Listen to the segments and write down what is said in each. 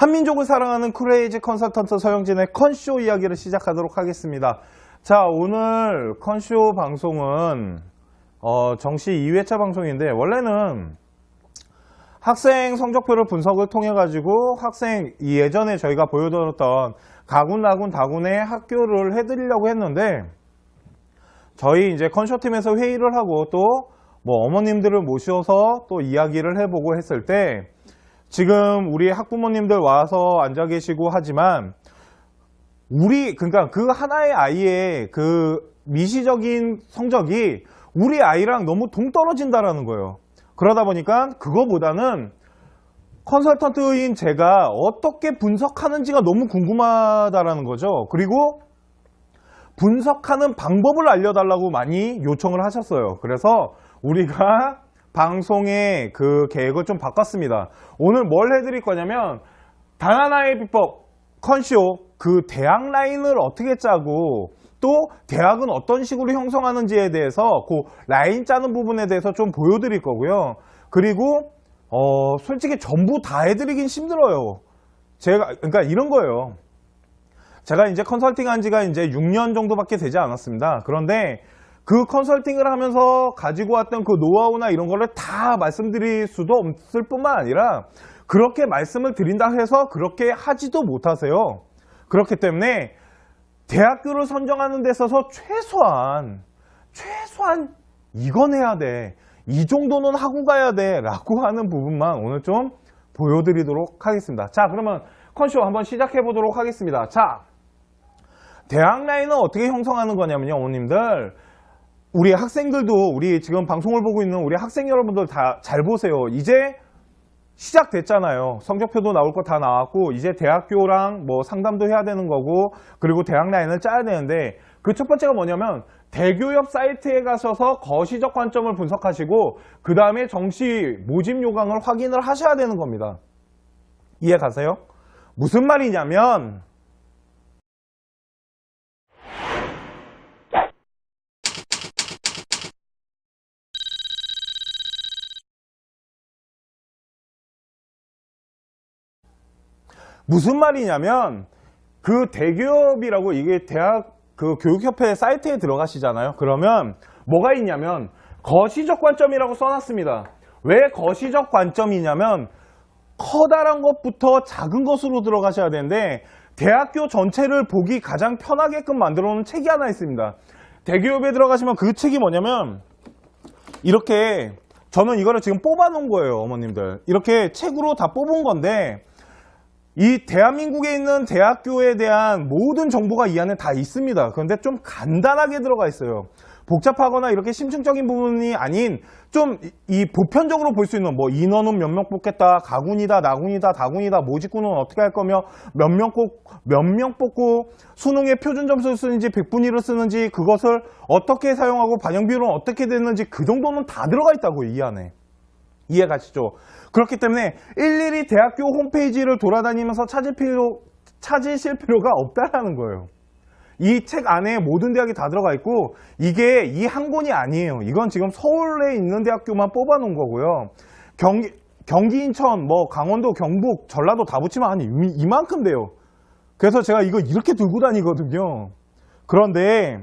한민족을 사랑하는 크레이지 컨설턴트 서영진의 컨쇼 이야기를 시작하도록 하겠습니다. 자, 오늘 컨쇼 방송은 정시 2회차 방송인데, 원래는 학생 성적표를 분석을 통해 가지고 학생 예전에 저희가 보여드렸던 가군의 학교를 해드리려고 했는데, 저희 이제 컨쇼팀에서 회의를 하고 또 뭐 어머님들을 모셔서 또 이야기를 해보고 했을 때, 지금 우리 학부모님들 와서 앉아 계시고 하지만 그러니까 그 하나의 아이의 그 미시적인 성적이 우리 아이랑 너무 동떨어진다라는 거예요. 그러다 보니까 그거보다는 컨설턴트인 제가 어떻게 분석하는지가 너무 궁금하다라는 거죠. 그리고 분석하는 방법을 알려달라고 많이 요청을 하셨어요. 그래서 우리가 방송의 그 계획을 좀 바꿨습니다. 오늘 뭘 해드릴 거냐면, 단 하나의 비법 컨쇼, 그 대학 라인을 어떻게 짜고 또 대학은 어떤 식으로 형성하는지에 대해서 그 라인 짜는 부분에 대해서 좀 보여드릴 거고요. 그리고 솔직히 전부 다 해드리긴 힘들어요. 그러니까 이런 거예요. 제가 이제 컨설팅 한 지가 이제 6년 정도밖에 되지 않았습니다. 그런데 그 컨설팅을 하면서 가지고 왔던 그 노하우나 이런 거를 다 말씀드릴 수도 없을 뿐만 아니라, 그렇게 말씀을 드린다 해서 그렇게 하지도 못하세요. 그렇기 때문에 대학교를 선정하는 데 있어서 최소한 이건 해야 돼, 이 정도는 하고 가야 돼 라고 하는 부분만 오늘 좀 보여드리도록 하겠습니다. 자, 그러면 컨쇼 한번 시작해 보도록 하겠습니다. 자, 대학 라인은 어떻게 형성하는 거냐면요, 어머님들, 우리 학생들도, 우리 지금 방송을 보고 있는 우리 학생 여러분들 다 잘 보세요. 이제 시작됐잖아요. 성적표도 나올 거 다 나왔고, 이제 대학교랑 뭐 상담도 해야 되는 거고, 그리고 대학 라인을 짜야 되는데, 그 첫 번째가 뭐냐면 대교협 사이트에 가셔서 거시적 관점을 분석하시고, 그 다음에 정시 모집 요강을 확인을 하셔야 되는 겁니다. 이해 가세요? 무슨 말이냐면, 그 대기업이라고, 이게 대학 그 교육협회 사이트에 들어가시잖아요. 그러면 뭐가 있냐면 거시적 관점이라고 써놨습니다. 왜 거시적 관점이냐면 커다란 것부터 작은 것으로 들어가셔야 되는데, 대학교 전체를 보기 가장 편하게끔 만들어 놓은 책이 하나 있습니다. 대기업에 들어가시면 그 책이 뭐냐면, 이렇게, 저는 이거를 지금 뽑아 놓은 거예요, 어머님들. 이렇게 책으로 다 뽑은 건데, 이 대한민국에 있는 대학교에 대한 모든 정보가 이 안에 다 있습니다. 그런데 좀 간단하게 들어가 있어요. 복잡하거나 이렇게 심층적인 부분이 아닌, 좀 이 보편적으로 볼 수 있는, 뭐 인원은 몇 명 뽑겠다, 가군이다, 나군이다, 다군이다, 모집군은 어떻게 할 거며, 몇 명 뽑고 수능에 표준 점수를 쓰는지 100분위를 쓰는지, 그것을 어떻게 사용하고 반영 비율은 어떻게 됐는지, 그 정도는 다 들어가 있다고요, 이 안에. 이해 가시죠? 그렇기 때문에 일일이 대학교 홈페이지를 돌아다니면서 찾으실 필요가 없다라는 거예요. 이 책 안에 모든 대학이 다 들어가 있고, 이게 이 한 권이 아니에요. 이건 지금 서울에 있는 대학교만 뽑아 놓은 거고요. 경기, 인천, 뭐 강원도, 경북, 전라도 다 붙이면 한 이만큼 돼요. 그래서 제가 이거 이렇게 들고 다니거든요. 그런데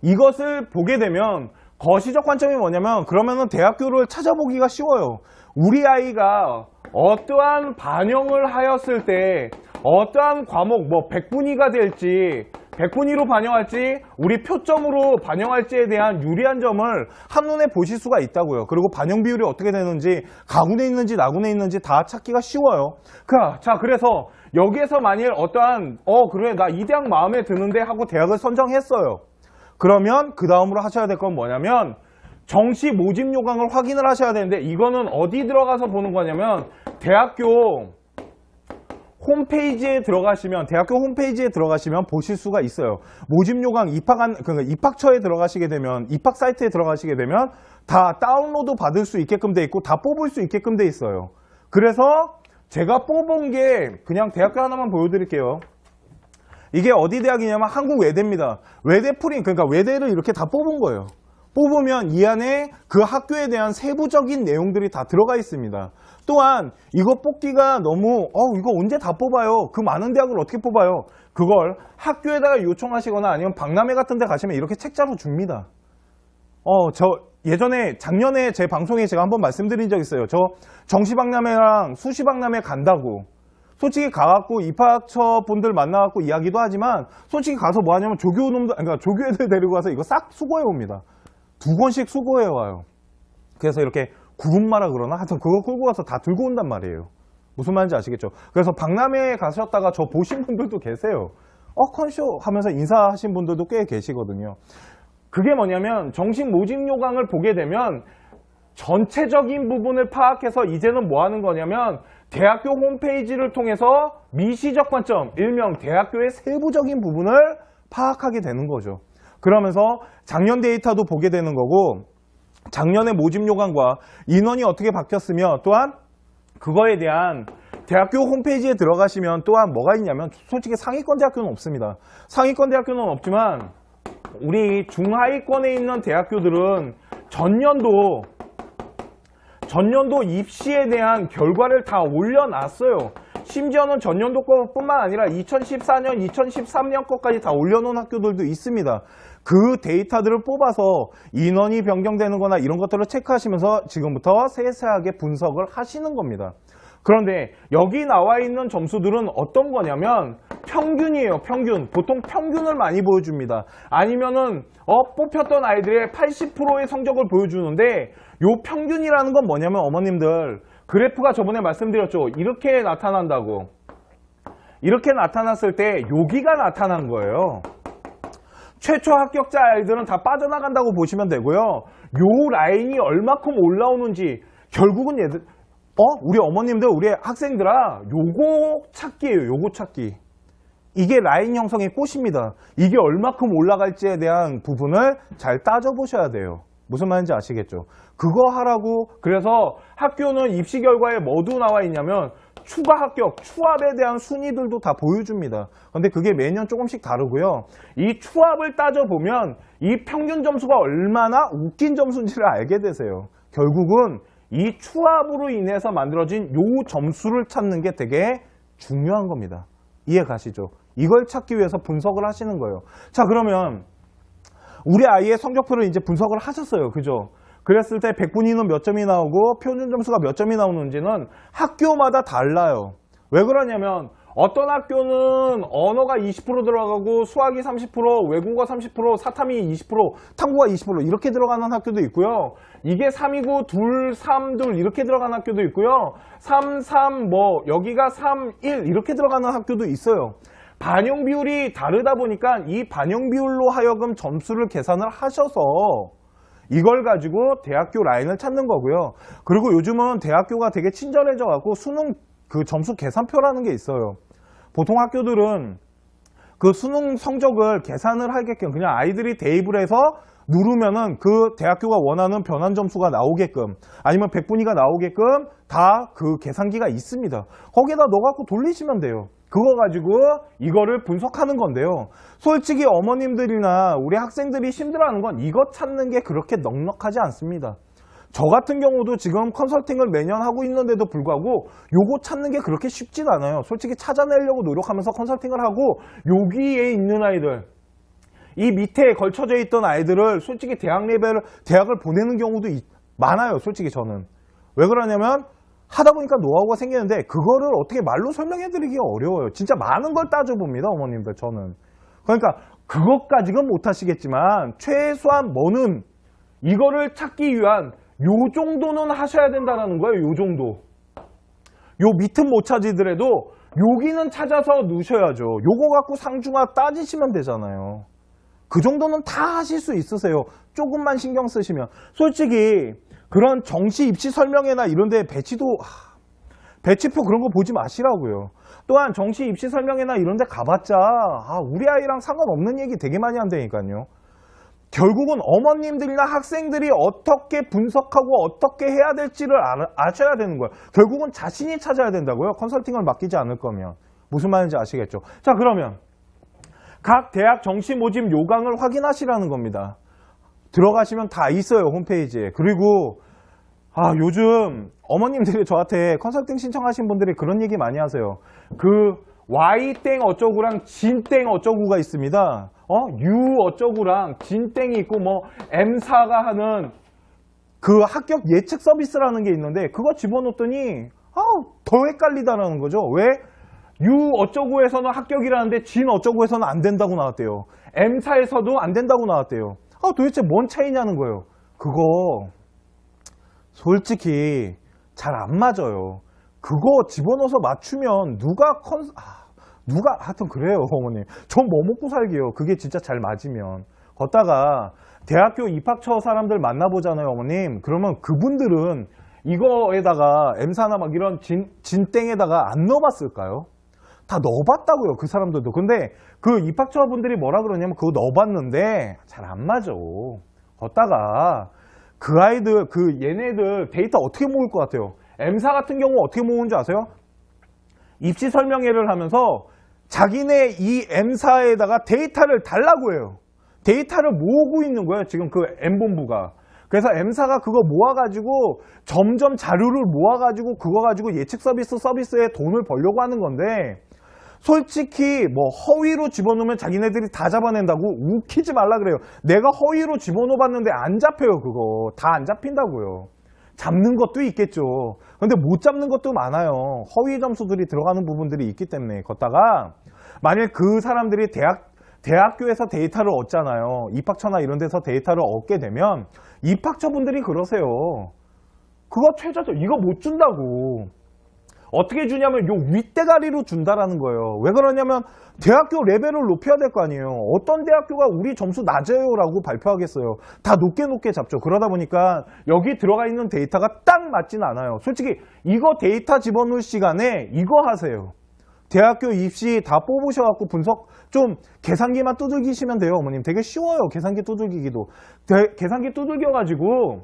이것을 보게 되면 거시적 관점이 뭐냐면, 그러면은 대학교를 찾아보기가 쉬워요. 우리 아이가 어떠한 반영을 하였을 때 어떠한 과목, 뭐 100분위가 될지 100분위로 반영할지 우리 표점으로 반영할지에 대한 유리한 점을 한눈에 보실 수가 있다고요. 그리고 반영 비율이 어떻게 되는지, 가군에 있는지 나군에 있는지 다 찾기가 쉬워요. 자, 그래서 여기에서 만일 어떠한 그래, 나 이 대학 마음에 드는데 하고 대학을 선정했어요. 그러면 그 다음으로 하셔야 될 건 뭐냐면, 정시 모집 요강을 확인을 하셔야 되는데, 이거는 어디 들어가서 보는 거냐면, 대학교 홈페이지에 들어가시면 보실 수가 있어요. 모집 요강 그러니까 입학처에 들어가시게 되면, 입학 사이트에 들어가시게 되면 다 다운로드 받을 수 있게끔 돼 있고, 다 뽑을 수 있게끔 돼 있어요. 그래서 제가 뽑은 게 그냥 대학교 하나만 보여드릴게요. 이게 어디 대학이냐면 한국 외대입니다. 외대 프린, 그러니까 외대를 이렇게 다 뽑은 거예요. 뽑으면 이 안에 그 학교에 대한 세부적인 내용들이 다 들어가 있습니다. 또한 이거 뽑기가 너무 이거 언제 다 뽑아요? 그 많은 대학을 어떻게 뽑아요? 그걸 학교에다가 요청하시거나 아니면 박람회 같은 데 가시면 이렇게 책자로 줍니다. 저 예전에 작년에 제 방송에 제가 한번 말씀드린 적 있어요. 저 정시박람회랑 수시박람회 간다고. 솔직히 가갖고 입학처 분들 만나갖고 이야기도 하지만 솔직히 가서 뭐 하냐면 그러니까 조교 애들 데리고 가서 이거 싹 수거해 옵니다. 2권씩 수거해 와요. 그래서 이렇게 구급마라 그러나? 하여튼 그거 끌고 가서 다 들고 온단 말이에요. 무슨 말인지 아시겠죠? 그래서 박람회에 가셨다가 저 보신 분들도 계세요. 컨쇼 하면서 인사하신 분들도 꽤 계시거든요. 그게 뭐냐면 정식 모집 요강을 보게 되면 전체적인 부분을 파악해서 이제는 뭐 하는 거냐면 대학교 홈페이지를 통해서 미시적 관점, 일명 대학교의 세부적인 부분을 파악하게 되는 거죠. 그러면서 작년 데이터도 보게 되는 거고 작년의 모집 요강과 인원이 어떻게 바뀌었으며 또한 그거에 대한 대학교 홈페이지에 들어가시면 또한 뭐가 있냐면 솔직히 상위권 대학교는 없습니다. 상위권 대학교는 없지만 우리 중하위권에 있는 대학교들은 전년도 입시에 대한 결과를 다 올려놨어요. 심지어는 전년도 것뿐만 아니라 2014년, 2013년 것까지 다 올려놓은 학교들도 있습니다. 그 데이터들을 뽑아서 인원이 변경되는 거나 이런 것들을 체크하시면서 지금부터 세세하게 분석을 하시는 겁니다. 그런데 여기 나와 있는 점수들은 어떤 거냐면 평균이에요. 평균. 보통 평균을 많이 보여줍니다. 아니면은 뽑혔던 아이들의 80%의 성적을 보여주는데 요 평균이라는 건 뭐냐면 어머님들 그래프가 저번에 말씀드렸죠. 이렇게 나타난다고. 이렇게 나타났을 때 여기가 나타난 거예요. 최초 합격자 아이들은 다 빠져나간다고 보시면 되고요. 요 라인이 얼마큼 올라오는지 결국은 얘들 우리 어머님들, 우리 학생들아, 요거 찾기예요. 요거 찾기. 이게 라인 형성의 꽃입니다. 이게 얼마큼 올라갈지에 대한 부분을 잘 따져보셔야 돼요. 무슨 말인지 아시겠죠? 그거 하라고. 그래서 학교는 입시 결과에 뭐도 나와 있냐면 추가 합격, 추합에 대한 순위들도 다 보여줍니다. 근데 그게 매년 조금씩 다르고요. 이 추합을 따져보면 이 평균 점수가 얼마나 웃긴 점수인지를 알게 되세요. 결국은 이 추합으로 인해서 만들어진 요 점수를 찾는 게 되게 중요한 겁니다. 이해 가시죠? 이걸 찾기 위해서 분석을 하시는 거예요. 자, 그러면 우리 아이의 성적표를 이제 분석을 하셨어요. 그죠? 그랬을 때 100분위는 몇 점이 나오고 표준 점수가 몇 점이 나오는지는 학교마다 달라요. 왜 그러냐면 어떤 학교는 언어가 20% 들어가고 수학이 30%, 외국어 30%, 사탐이 20%, 탐구가 20% 이렇게 들어가는 학교도 있고요. 이게 3이고 2, 3, 2 이렇게 들어가는 학교도 있고요. 3, 3, 여기가 3, 1 이렇게 들어가는 학교도 있어요. 반영 비율이 다르다 보니까 이 반영 비율로 하여금 점수를 계산을 하셔서 이걸 가지고 대학교 라인을 찾는 거고요. 그리고 요즘은 대학교가 되게 친절해져 갖고 수능 그 점수 계산표라는 게 있어요. 보통 학교들은 그 수능 성적을 계산을 하게끔 그냥 아이들이 대입을 해서 누르면은 그 대학교가 원하는 변환 점수가 나오게끔 아니면 100분위가 나오게끔 다 그 계산기가 있습니다. 거기에다 넣어갖고 돌리시면 돼요. 그거 가지고 이거를 분석하는 건데요. 솔직히 어머님들이나 우리 학생들이 힘들어하는 건 이것 찾는 게 그렇게 넉넉하지 않습니다. 저 같은 경우도 지금 컨설팅을 매년 하고 있는데도 불구하고 요거 찾는 게 그렇게 쉽진 않아요. 솔직히 찾아내려고 노력하면서 컨설팅을 하고 여기에 있는 아이들 이 밑에 걸쳐져 있던 아이들을 솔직히 대학을 보내는 경우도 많아요. 솔직히 저는. 왜 그러냐면 하다 보니까 노하우가 생기는데 그거를 어떻게 말로 설명해 드리기가 어려워요. 진짜 많은 걸 따져봅니다. 어머님들 저는. 그러니까 그것까지는 못 하시겠지만 최소한 뭐는 이거를 찾기 위한 요 정도는 하셔야 된다는 거예요. 요 정도. 요 밑은 못 찾으더라도 여기는 찾아서 넣으셔야죠. 요거 갖고 상중하 따지시면 되잖아요. 그 정도는 다 하실 수 있으세요. 조금만 신경 쓰시면. 솔직히 그런 정시 입시 설명회나 이런 데 배치표 그런 거 보지 마시라고요. 또한 정시 입시 설명회나 이런 데 가봤자 우리 아이랑 상관없는 얘기 되게 많이 한다니까요. 결국은 어머님들이나 학생들이 어떻게 분석하고 어떻게 해야 될지를 아셔야 되는 거예요. 결국은 자신이 찾아야 된다고요. 컨설팅을 맡기지 않을 거면. 무슨 말인지 아시겠죠? 자, 그러면 각 대학 정시 모집 요강을 확인하시라는 겁니다. 들어가시면 다 있어요. 홈페이지에. 그리고 요즘 어머님들이 저한테 컨설팅 신청하신 분들이 그런 얘기 많이 하세요. 그 Y땡 어쩌구랑 진땡 어쩌구가 있습니다. U 어쩌구랑 진땡이 있고 뭐 M사가 하는 그 합격 예측 서비스라는 게 있는데 그거 집어넣었더니 더 헷갈리다라는 거죠. 왜? U 어쩌구에서는 합격이라는데 진 어쩌구에서는 안 된다고 나왔대요. M사에서도 안 된다고 나왔대요. 도대체 뭔 차이냐는 거예요. 그거 솔직히 잘 안 맞아요. 그거 집어넣어서 맞추면 누가 하여튼 그래요 어머님. 전 뭐 먹고 살게요. 그게 진짜 잘 맞으면. 걷다가 대학교 입학처 사람들 만나보잖아요 어머님. 그러면 그분들은 이거에다가 M사나 막 이런 진땡에다가 안 넣어봤을까요? 다 넣어봤다고요 그 사람들도. 근데 그 입학처 분들이 뭐라 그러냐면 그거 넣어봤는데 잘 안 맞아. 걷다가 그 아이들 얘네들 데이터 어떻게 모을 것 같아요? M사 같은 경우 어떻게 모으는지 아세요? 입시 설명회를 하면서 자기네 이 M사에다가 데이터를 달라고 해요. 데이터를 모으고 있는 거예요 지금 그 M본부가. 그래서 M사가 그거 모아가지고 점점 자료를 모아가지고 그거 가지고 예측 서비스에 돈을 벌려고 하는 건데, 솔직히 뭐 허위로 집어넣으면 자기네들이 다 잡아낸다고 웃기지 말라 그래요. 내가 허위로 집어넣어봤는데 안 잡혀요. 그거 다 안 잡힌다고요. 잡는 것도 있겠죠. 근데 못 잡는 것도 많아요. 허위 점수들이 들어가는 부분들이 있기 때문에. 걷다가 만약 그 사람들이 대학교에서 데이터를 얻잖아요. 입학처나 이런 데서 데이터를 얻게 되면 입학처분들이 그러세요. 그거 최저죠. 이거 못 준다고. 어떻게 주냐면 요 윗대가리로 준다라는 거예요. 왜 그러냐면 대학교 레벨을 높여야 될 거 아니에요. 어떤 대학교가 우리 점수 낮아요라고 발표하겠어요. 다 높게 잡죠. 그러다 보니까 여기 들어가 있는 데이터가 딱 맞진 않아요. 솔직히 이거 데이터 집어넣을 시간에 이거 하세요. 대학교 입시 다 뽑으셔갖고 분석 좀 계산기만 두들기시면 돼요 어머님. 되게 쉬워요 계산기 두들기기도. 계산기 두들겨가지고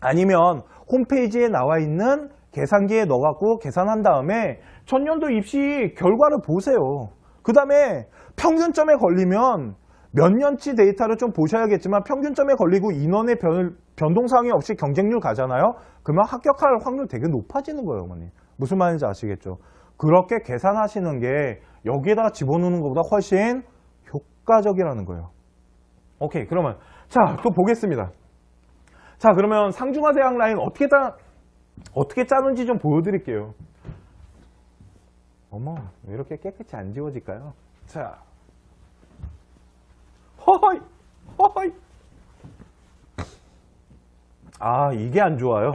아니면 홈페이지에 나와 있는 계산기에 넣어갖고 계산한 다음에 전년도 입시 결과를 보세요. 그 다음에 평균점에 걸리면 몇 년치 데이터를 좀 보셔야겠지만 평균점에 걸리고 인원의 변동사항이 없이 경쟁률 가잖아요. 그러면 합격할 확률 되게 높아지는 거예요 어머니. 무슨 말인지 아시겠죠? 그렇게 계산하시는 게 여기에다가 집어넣는 것보다 훨씬 효과적이라는 거예요. 오케이, 그러면 자, 또 보겠습니다. 자, 그러면 상중하 대학 라인 어떻게 짜는지 좀 보여드릴게요. 어머, 왜 이렇게 깨끗이 안 지워질까요? 자, 허허이. 이게 안 좋아요.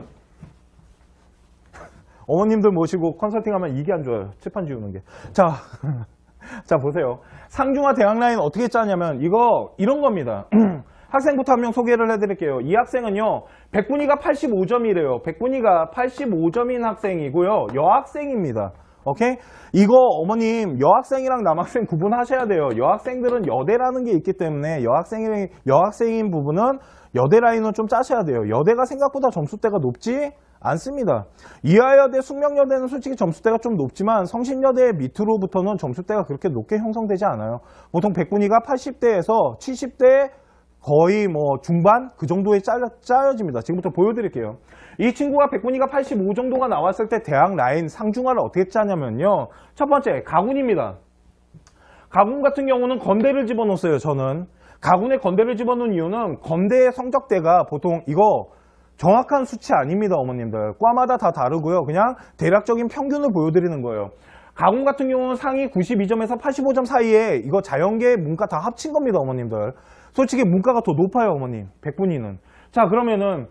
어머님들 모시고 컨설팅하면 이게 안 좋아요. 칠판 지우는 게. 자 보세요. 상중하 대학 라인 어떻게 짜냐면 이런 겁니다. 학생부터 한 명 소개를 해드릴게요. 이 학생은요, 백분위가 85점이래요. 백분위가 85점인 학생이고요. 여학생입니다. 오케이? 이거 어머님 여학생이랑 남학생 구분하셔야 돼요. 여학생들은 여대라는 게 있기 때문에 여학생인 부분은 여대 라인은 좀 짜셔야 돼요. 여대가 생각보다 점수대가 높지 않습니다. 이하여대, 숙명여대는 솔직히 점수대가 좀 높지만 성신여대 밑으로부터는 점수대가 그렇게 높게 형성되지 않아요. 보통 백분위가 80대에서 70대 거의 뭐 중반 그 정도에 짜여집니다. 지금부터 보여드릴게요. 이 친구가 백분위가 85 정도가 나왔을 때 대학 라인 상중하를 어떻게 짜냐면요. 첫 번째 가군입니다. 가군 같은 경우는 건대를 집어넣었어요. 저는 가군에 건대를 집어넣은 이유는 건대의 성적대가 보통 이거 정확한 수치 아닙니다 어머님들. 과마다 다 다르고요. 그냥 대략적인 평균을 보여드리는 거예요. 가군 같은 경우는 상위 92점에서 85점 사이에 이거 자연계 문과 다 합친 겁니다 어머님들. 솔직히 문과가 더 높아요 어머님. 백분위는. 자, 그러면은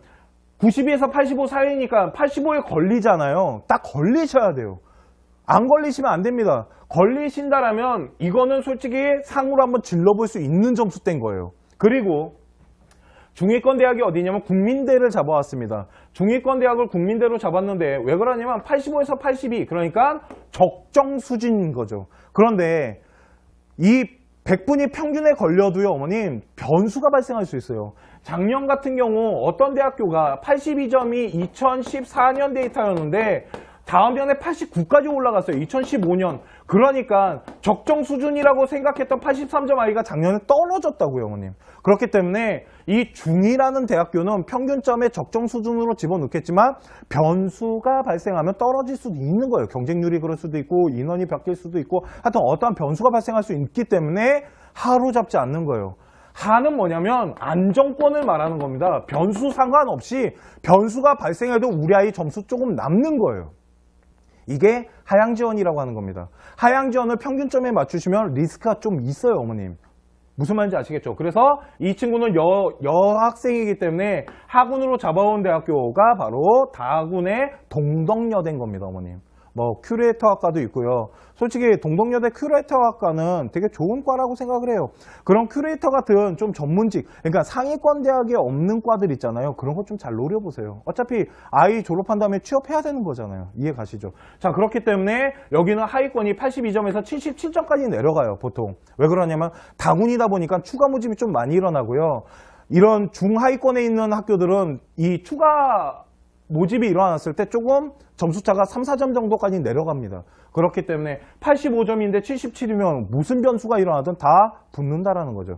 92에서 85 사이니까 85에 걸리잖아요. 딱 걸리셔야 돼요. 안 걸리시면 안 됩니다. 걸리신다라면 이거는 솔직히 상으로 한번 질러볼 수 있는 점수대인 거예요. 그리고 중위권 대학이 어디냐면 국민대를 잡아왔습니다. 중위권 대학을 국민대로 잡았는데 왜 그러냐면 85에서 82, 그러니까 적정 수준인 거죠. 그런데 이 백분위 평균에 걸려도요 어머님 변수가 발생할 수 있어요. 작년 같은 경우 어떤 대학교가 82점이 2014년 데이터였는데 다음 년에 89까지 올라갔어요. 2015년. 그러니까 적정 수준이라고 생각했던 83점 아이가 작년에 떨어졌다고요, 어머님. 그렇기 때문에 이 중2라는 대학교는 평균점의 적정 수준으로 집어넣겠지만 변수가 발생하면 떨어질 수도 있는 거예요. 경쟁률이 그럴 수도 있고 인원이 바뀔 수도 있고 하여튼 어떠한 변수가 발생할 수 있기 때문에 하루 잡지 않는 거예요. 하는 뭐냐면 안정권을 말하는 겁니다. 변수 상관없이 변수가 발생해도 우리 아이 점수 조금 남는 거예요. 이게 하향 지원이라고 하는 겁니다. 하향 지원을 평균점에 맞추시면 리스크가 좀 있어요, 어머님. 무슨 말인지 아시겠죠? 그래서 이 친구는 여학생이기 때문에 하군으로 잡아온 대학교가 바로 다군의 동덕여대인 겁니다, 어머님. 뭐 큐레이터 학과도 있고요. 솔직히 동덕여대 큐레이터 학과는 되게 좋은 과라고 생각을 해요. 그런 큐레이터 같은 좀 전문직, 그러니까 상위권 대학에 없는 과들 있잖아요. 그런 거 좀 잘 노려보세요. 어차피 아이 졸업한 다음에 취업해야 되는 거잖아요. 이해 가시죠? 자, 그렇기 때문에 여기는 하위권이 82점에서 77점까지 내려가요, 보통. 왜 그러냐면 다군이다 보니까 추가 모집이 좀 많이 일어나고요. 이런 중하위권에 있는 학교들은 이 추가 모집이 일어났을 때 조금 점수차가 3, 4점 정도까지 내려갑니다. 그렇기 때문에 85점인데 77이면 무슨 변수가 일어나든 다 붙는다라는 거죠.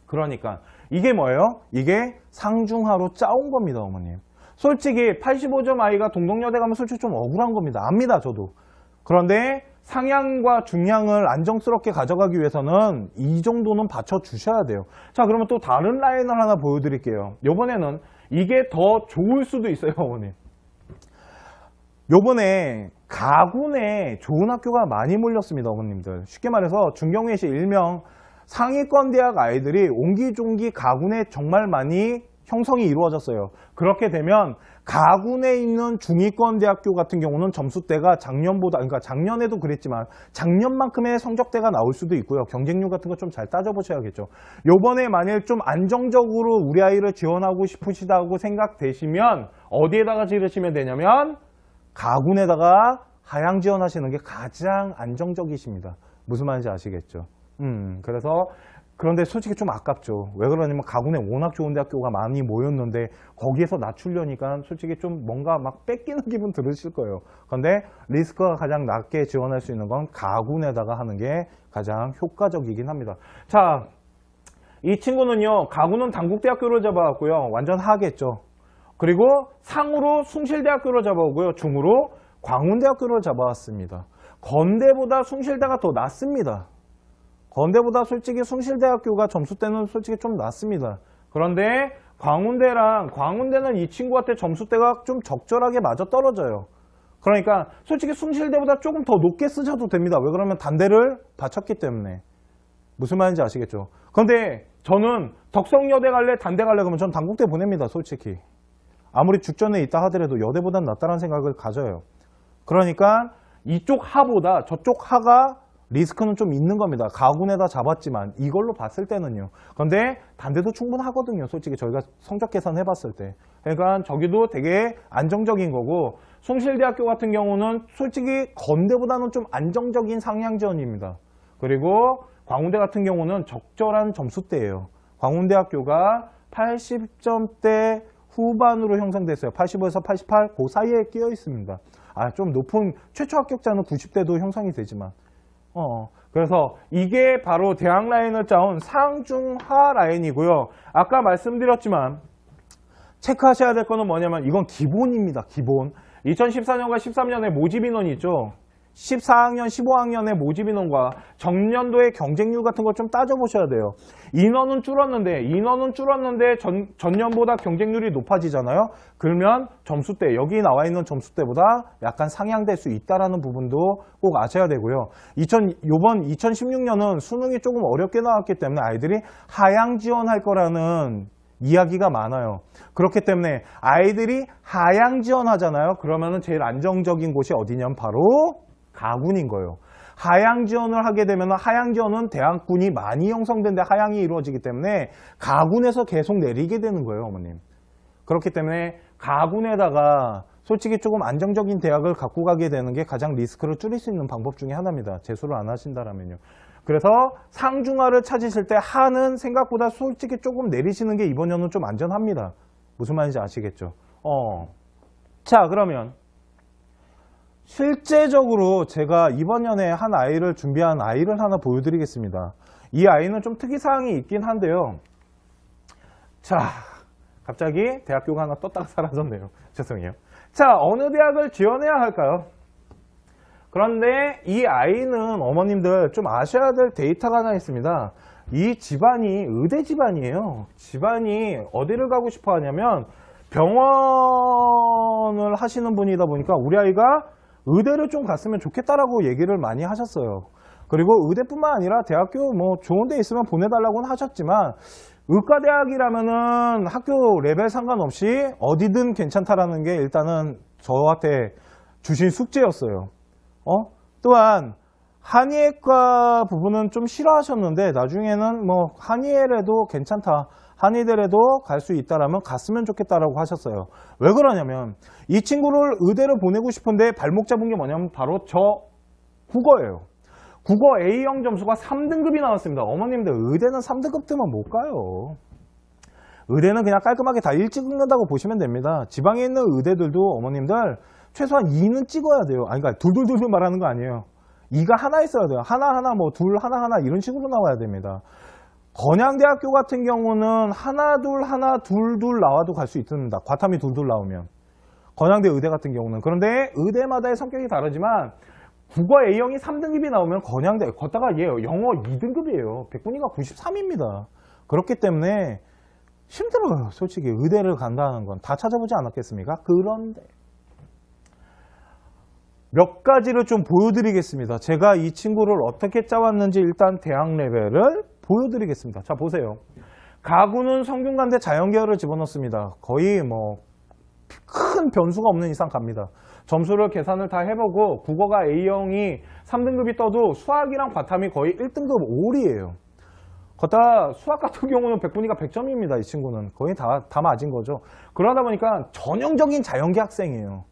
그러니까 이게 뭐예요? 이게 상중하로 짜온 겁니다, 어머님. 솔직히 85점 아이가 동덕여대 가면 솔직히 좀 억울한 겁니다. 압니다, 저도. 그런데 상향과 중량을 안정스럽게 가져가기 위해서는 이 정도는 받쳐주셔야 돼요. 자, 그러면 또 다른 라인을 하나 보여드릴게요. 이번에는 이게 더 좋을 수도 있어요, 어머님. 요번에 가군에 좋은 학교가 많이 몰렸습니다, 어머님들. 쉽게 말해서 중경외시 일명 상위권 대학 아이들이 옹기종기 가군에 정말 많이 형성이 이루어졌어요. 그렇게 되면 가군에 있는 중위권 대학교 같은 경우는 점수대가 작년보다, 그러니까 작년에도 그랬지만 작년만큼의 성적대가 나올 수도 있고요. 경쟁률 같은 거 좀 잘 따져보셔야겠죠. 요번에 만일 좀 안정적으로 우리 아이를 지원하고 싶으시다고 생각되시면 어디에다가 지르시면 되냐면 가군에다가 하향 지원하시는 게 가장 안정적이십니다. 무슨 말인지 아시겠죠? 그래서 그런데 솔직히 좀 아깝죠. 왜 그러냐면 가군에 워낙 좋은 대학교가 많이 모였는데 거기에서 낮추려니까 솔직히 좀 뭔가 막 뺏기는 기분 들으실 거예요. 그런데 리스크가 가장 낮게 지원할 수 있는 건 가군에다가 하는 게 가장 효과적이긴 합니다. 자, 이 친구는요, 가군은 단국대학교를 잡아왔고요. 완전 하겠죠. 그리고 상으로 숭실대학교를 잡아오고요. 중으로 광운대학교를 잡아왔습니다. 건대보다 숭실대가 더 낫습니다. 건대보다 솔직히 숭실대학교가 점수대는 솔직히 좀 낮습니다. 그런데 광운대는 이 친구한테 점수대가 좀 적절하게 맞아 떨어져요. 그러니까 솔직히 숭실대보다 조금 더 높게 쓰셔도 됩니다. 왜 그러면 단대를 바쳤기 때문에. 무슨 말인지 아시겠죠? 그런데 저는 덕성여대 갈래 단대 갈래 그러면 전 단국대 보냅니다, 솔직히. 아무리 죽전에 있다 하더라도 여대보단 낫다는 생각을 가져요. 그러니까 이쪽 하보다 저쪽 하가 리스크는 좀 있는 겁니다. 가군에다 잡았지만 이걸로 봤을 때는요. 그런데 단대도 충분하거든요. 솔직히 저희가 성적 계산해 봤을 때. 그러니까 저기도 되게 안정적인 거고 숭실대학교 같은 경우는 솔직히 건대보다는 좀 안정적인 상향 지원입니다. 그리고 광운대 같은 경우는 적절한 점수대예요. 광운대학교가 80점대 후반으로 형성됐어요. 85에서 88, 그 사이에 끼어 있습니다. 좀 높은 최초 합격자는 90대도 형성이 되지만 그래서 이게 바로 대학 라인을 짜온 상중하 라인이고요. 아까 말씀드렸지만 체크하셔야 될 거는 뭐냐면 이건 기본입니다. 기본. 2014년과 13년에 모집 인원이 있죠. 14학년, 15학년의 모집 인원과 전년도의 경쟁률 같은 걸 좀 따져보셔야 돼요. 인원은 줄었는데 전년보다 경쟁률이 높아지잖아요. 그러면 점수대, 여기 나와 있는 점수대보다 약간 상향될 수 있다는 부분도 꼭 아셔야 되고요. 요번 2016년은 수능이 조금 어렵게 나왔기 때문에 아이들이 하향 지원할 거라는 이야기가 많아요. 그렇기 때문에 아이들이 하향 지원하잖아요. 그러면은 제일 안정적인 곳이 어디냐면 바로 가군인 거예요. 하향 지원을 하게 되면 하향 지원은 대학군이 많이 형성된데 하향이 이루어지기 때문에 가군에서 계속 내리게 되는 거예요, 어머님. 그렇기 때문에 가군에다가 솔직히 조금 안정적인 대학을 갖고 가게 되는 게 가장 리스크를 줄일 수 있는 방법 중에 하나입니다. 재수를 안 하신다라면요. 그래서 상중하를 찾으실 때 하는 생각보다 솔직히 조금 내리시는 게 이번 년은 좀 안전합니다. 무슨 말인지 아시겠죠? 자, 그러면 실제적으로 제가 이번 연에 한 아이를 준비한 아이를 하나 보여드리겠습니다. 이 아이는 좀 특이사항이 있긴 한데요. 자, 갑자기 대학교가 하나 떴다가 사라졌네요. 죄송해요. 자, 어느 대학을 지원해야 할까요? 그런데 이 아이는 어머님들 좀 아셔야 될 데이터가 하나 있습니다. 이 집안이 의대 집안이에요. 집안이 어디를 가고 싶어 하냐면 병원을 하시는 분이다 보니까 우리 아이가 의대를 좀 갔으면 좋겠다라고 얘기를 많이 하셨어요. 그리고 의대뿐만 아니라 대학교 뭐 좋은 데 있으면 보내달라고는 하셨지만 의과대학이라면은 학교 레벨 상관없이 어디든 괜찮다라는 게 일단은 저한테 주신 숙제였어요. 또한 한의학과 부분은 좀 싫어하셨는데 나중에는 뭐 한의대라도 괜찮다. 한의대라도 갈 수 있다라면 갔으면 좋겠다라고 하셨어요. 왜 그러냐면 이 친구를 의대를 보내고 싶은데 발목 잡은 게 뭐냐면 바로 저 국어예요. 국어 A형 점수가 3등급이 나왔습니다. 어머님들 의대는 3등급 뜨면 못 가요. 의대는 그냥 깔끔하게 다 1 찍는다고 보시면 됩니다. 지방에 있는 의대들도 어머님들 최소한 2는 찍어야 돼요. 아니, 그러니까 둘둘둘 말하는 거 아니에요. 2가 하나 있어야 돼요. 하나하나 뭐 둘 하나하나 이런 식으로 나와야 됩니다. 건양대학교 같은 경우는 하나 둘 나와도 갈 수 있습니다. 과탐이 둘 나오면. 건양대 의대 같은 경우는. 그런데 의대마다의 성격이 다르지만 국어 A형이 3등급이 나오면 건양대, 걷다가 얘 영어 2등급이에요. 백분위가 93입니다. 그렇기 때문에 힘들어요. 솔직히 의대를 간다는 건. 다 찾아보지 않았겠습니까? 그런데 몇 가지를 좀 보여드리겠습니다. 제가 이 친구를 어떻게 짜왔는지 일단 대학 레벨을 보여드리겠습니다. 자, 보세요. 가구는 성균관대 자연계열을 집어넣습니다. 거의 뭐 큰 변수가 없는 이상 갑니다. 점수를 계산을 다 해보고 국어가 A형이 3등급이 떠도 수학이랑 과탐이 거의 1등급 5이에요. 걷다 수학 같은 경우는 백분위가 100점입니다. 이 친구는 거의 다 맞은 거죠. 그러다 보니까 전형적인 자연계 학생이에요.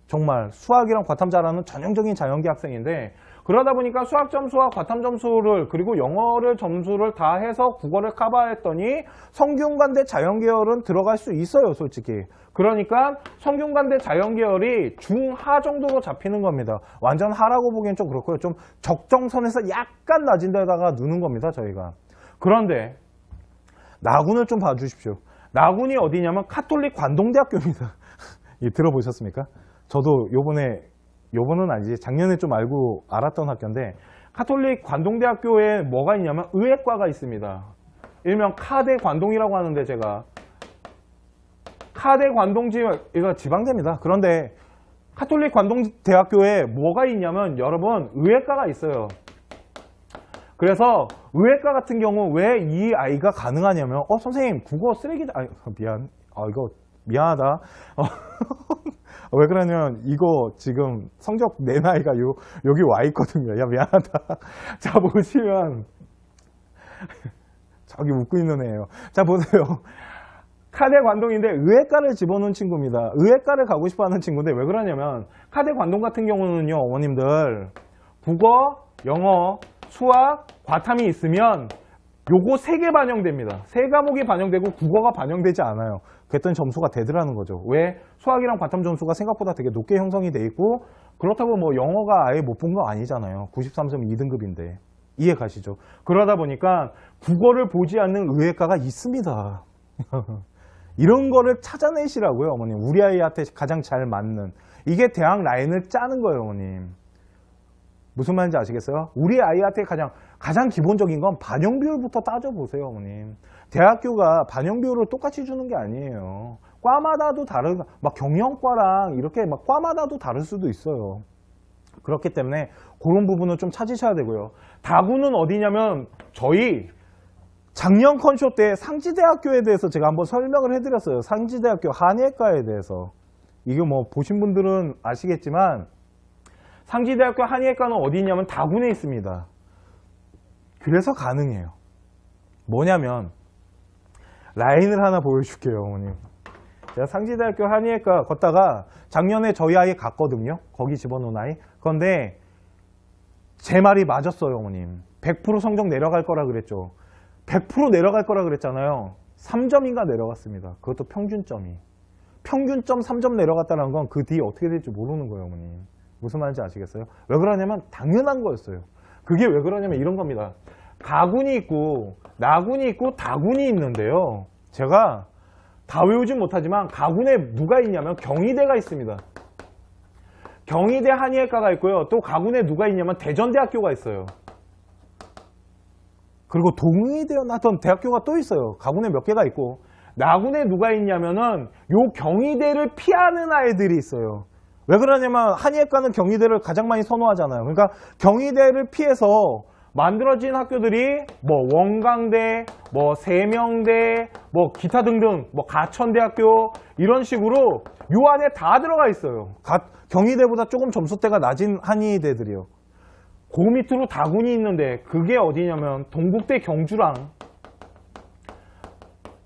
정말 수학이랑 과탐 잘하는 전형적인 자연계 학생인데 그러다 보니까 수학 점수와 과탐 점수를 그리고 영어를 점수를 다 해서 국어를 커버했더니 성균관대 자연계열은 들어갈 수 있어요. 솔직히. 그러니까 성균관대 자연계열이 중하 정도로 잡히는 겁니다. 완전 하라고 보기엔 좀 그렇고요. 좀 적정선에서 약간 낮은 데다가 누는 겁니다. 저희가. 그런데 나군을 좀 봐주십시오. 나군이 어디냐면 카톨릭 관동대학교입니다. 들어보셨습니까? 저도 요번은 아니지 작년에 좀 알았던 학교인데 카톨릭 관동대학교에 뭐가 있냐면 의학과가 있습니다. 일명 카대 관동이라고 하는데 제가 카대 관동지 이거 지방대입니다. 그런데 카톨릭 관동대학교에 뭐가 있냐면 여러분 의학과가 있어요. 그래서 의학과 같은 경우 왜 이 아이가 가능하냐면 선생님 국어 쓰레기다. 이거 미안하다. 왜 그러냐면 이거 지금 성적 내 나이가 여기 와 있거든요. 야 미안하다. 자 보시면 저기 웃고 있는 애예요. 자 보세요. 카대 관동인데 의학과를 집어넣은 친구입니다. 의학과를 가고 싶어하는 친구인데 왜 그러냐면 카대 관동 같은 경우는요. 어머님들 국어, 영어, 수학, 과탐이 있으면 요거 3개 반영됩니다. 3과목이 반영되고 국어가 반영되지 않아요. 그랬더니 점수가 되더라는 거죠. 왜? 수학이랑 과탐 점수가 생각보다 되게 높게 형성이 돼 있고 그렇다고 뭐 영어가 아예 못 본 거 아니잖아요. 93점 2등급인데. 이해 가시죠? 그러다 보니까 국어를 보지 않는 의학과가 있습니다. 이런 거를 찾아내시라고요, 어머님. 우리 아이한테 가장 잘 맞는. 이게 대학 라인을 짜는 거예요, 어머님. 무슨 말인지 아시겠어요? 우리 아이한테 가장 기본적인 건 반영 비율부터 따져보세요, 어머님. 대학교가 반영 비율을 똑같이 주는 게 아니에요. 과마다도 막 경영과랑 이렇게 막 과마다도 다를 수도 있어요. 그렇기 때문에 그런 부분은 좀 찾으셔야 되고요. 다구는 어디냐면 저희 작년 컨쇼 때 상지대학교에 대해서 제가 한번 설명을 해드렸어요. 상지대학교 한의학과에 대해서. 이게 뭐 보신 분들은 아시겠지만 상지대학교 한의학과는 어디 있냐면 다군에 있습니다. 그래서 가능해요. 뭐냐면 라인을 하나 보여줄게요, 어머님. 제가 상지대학교 한의학과 걷다가 작년에 저희 아이 갔거든요. 거기 집어넣은 아이. 그런데 제 말이 맞았어요, 어머님. 100% 성적 내려갈 거라 그랬죠. 100% 내려갈 거라 그랬잖아요. 3점인가 내려갔습니다. 그것도 평균점이. 평균점 3점 내려갔다는 건 그 뒤에 어떻게 될지 모르는 거예요, 어머님. 무슨 말인지 아시겠어요? 왜 그러냐면 당연한 거였어요. 그게 왜 그러냐면 이런 겁니다. 가군이 있고 나군이 있고 다군이 있는데요. 제가 다 외우진 못하지만 가군에 누가 있냐면 경희대가 있습니다. 경희대 한의학과가 있고요. 또 가군에 누가 있냐면 대전대학교가 있어요. 그리고 동의대였나 하던 대학교가 또 있어요. 가군에 몇 개가 있고 나군에 누가 있냐면은 요 경희대를 피하는 아이들이 있어요. 왜 그러냐면 한의학과는 경희대를 가장 많이 선호하잖아요. 그러니까 경희대를 피해서 만들어진 학교들이 뭐 원광대, 뭐 세명대, 뭐 기타 등등, 뭐 가천대학교 이런 식으로 요 안에 다 들어가 있어요. 경희대보다 조금 점수대가 낮은 한의대들이요. 그 밑으로 다군이 있는데 그게 어디냐면 동국대 경주랑,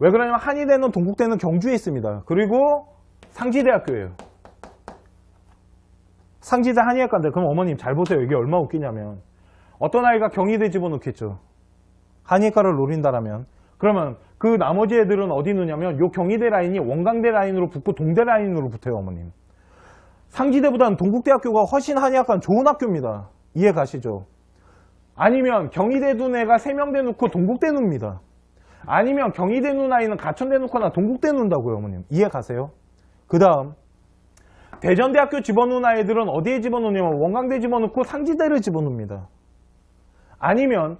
왜 그러냐면 한의대는 동국대는 경주에 있습니다. 그리고 상지대학교예요. 상지대 한의학과인데 그럼 어머님 잘 보세요. 이게 얼마나 웃기냐면 어떤 아이가 경희대 집어넣겠죠. 한의과를 노린다라면. 그러면 그 나머지 애들은 어디 넣냐면 요 경희대 라인이 원광대 라인으로 붙고 동대 라인으로 붙어요. 어머님. 상지대보다는 동국대학교가 훨씬 한의학과는 좋은 학교입니다. 이해 가시죠? 아니면 경희대 둔 애가 세명대 넣고 동국대 넣습니다. 아니면 경희대 눈 아이는 가천대 넣거나 동국대 넣는다고요. 어머님. 이해 가세요? 그 다음 대전대학교 집어넣은 아이들은 어디에 집어넣냐면 원광대 집어넣고 상지대를 집어넣습니다. 아니면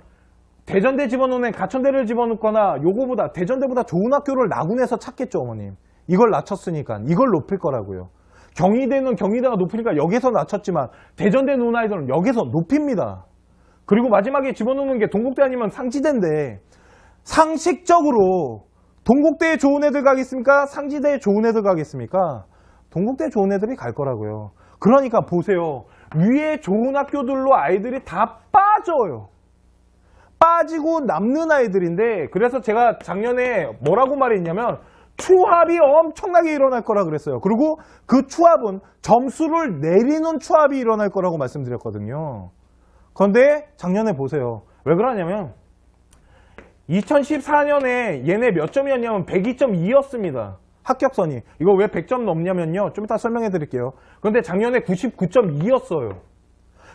대전대 집어넣은 애 가천대를 집어넣거나 요거보다 대전대보다 좋은 학교를 나군에서 찾겠죠. 어머님. 이걸 낮췄으니까 이걸 높일 거라고요. 경희대는 경희대가 높으니까 여기서 낮췄지만 대전대 놓은 아이들은 여기서 높입니다. 그리고 마지막에 집어넣는 게 동국대 아니면 상지대인데 상식적으로 동국대에 좋은 애들 가겠습니까? 상지대에 좋은 애들 가겠습니까? 동국대 좋은 애들이 갈 거라고요. 그러니까 보세요. 위에 좋은 학교들로 아이들이 다 빠져요. 빠지고 남는 아이들인데 그래서 제가 작년에 뭐라고 말했냐면 추합이 엄청나게 일어날 거라 그랬어요. 그리고 그 추합은 점수를 내리는 추합이 일어날 거라고 말씀드렸거든요. 그런데 작년에 보세요. 왜 그러냐면 2014년에 얘네 몇 점이었냐면 102.2였습니다. 합격선이. 이거 왜 100점 넘냐면요. 좀 이따 설명해 드릴게요. 그런데 작년에 99.2였어요.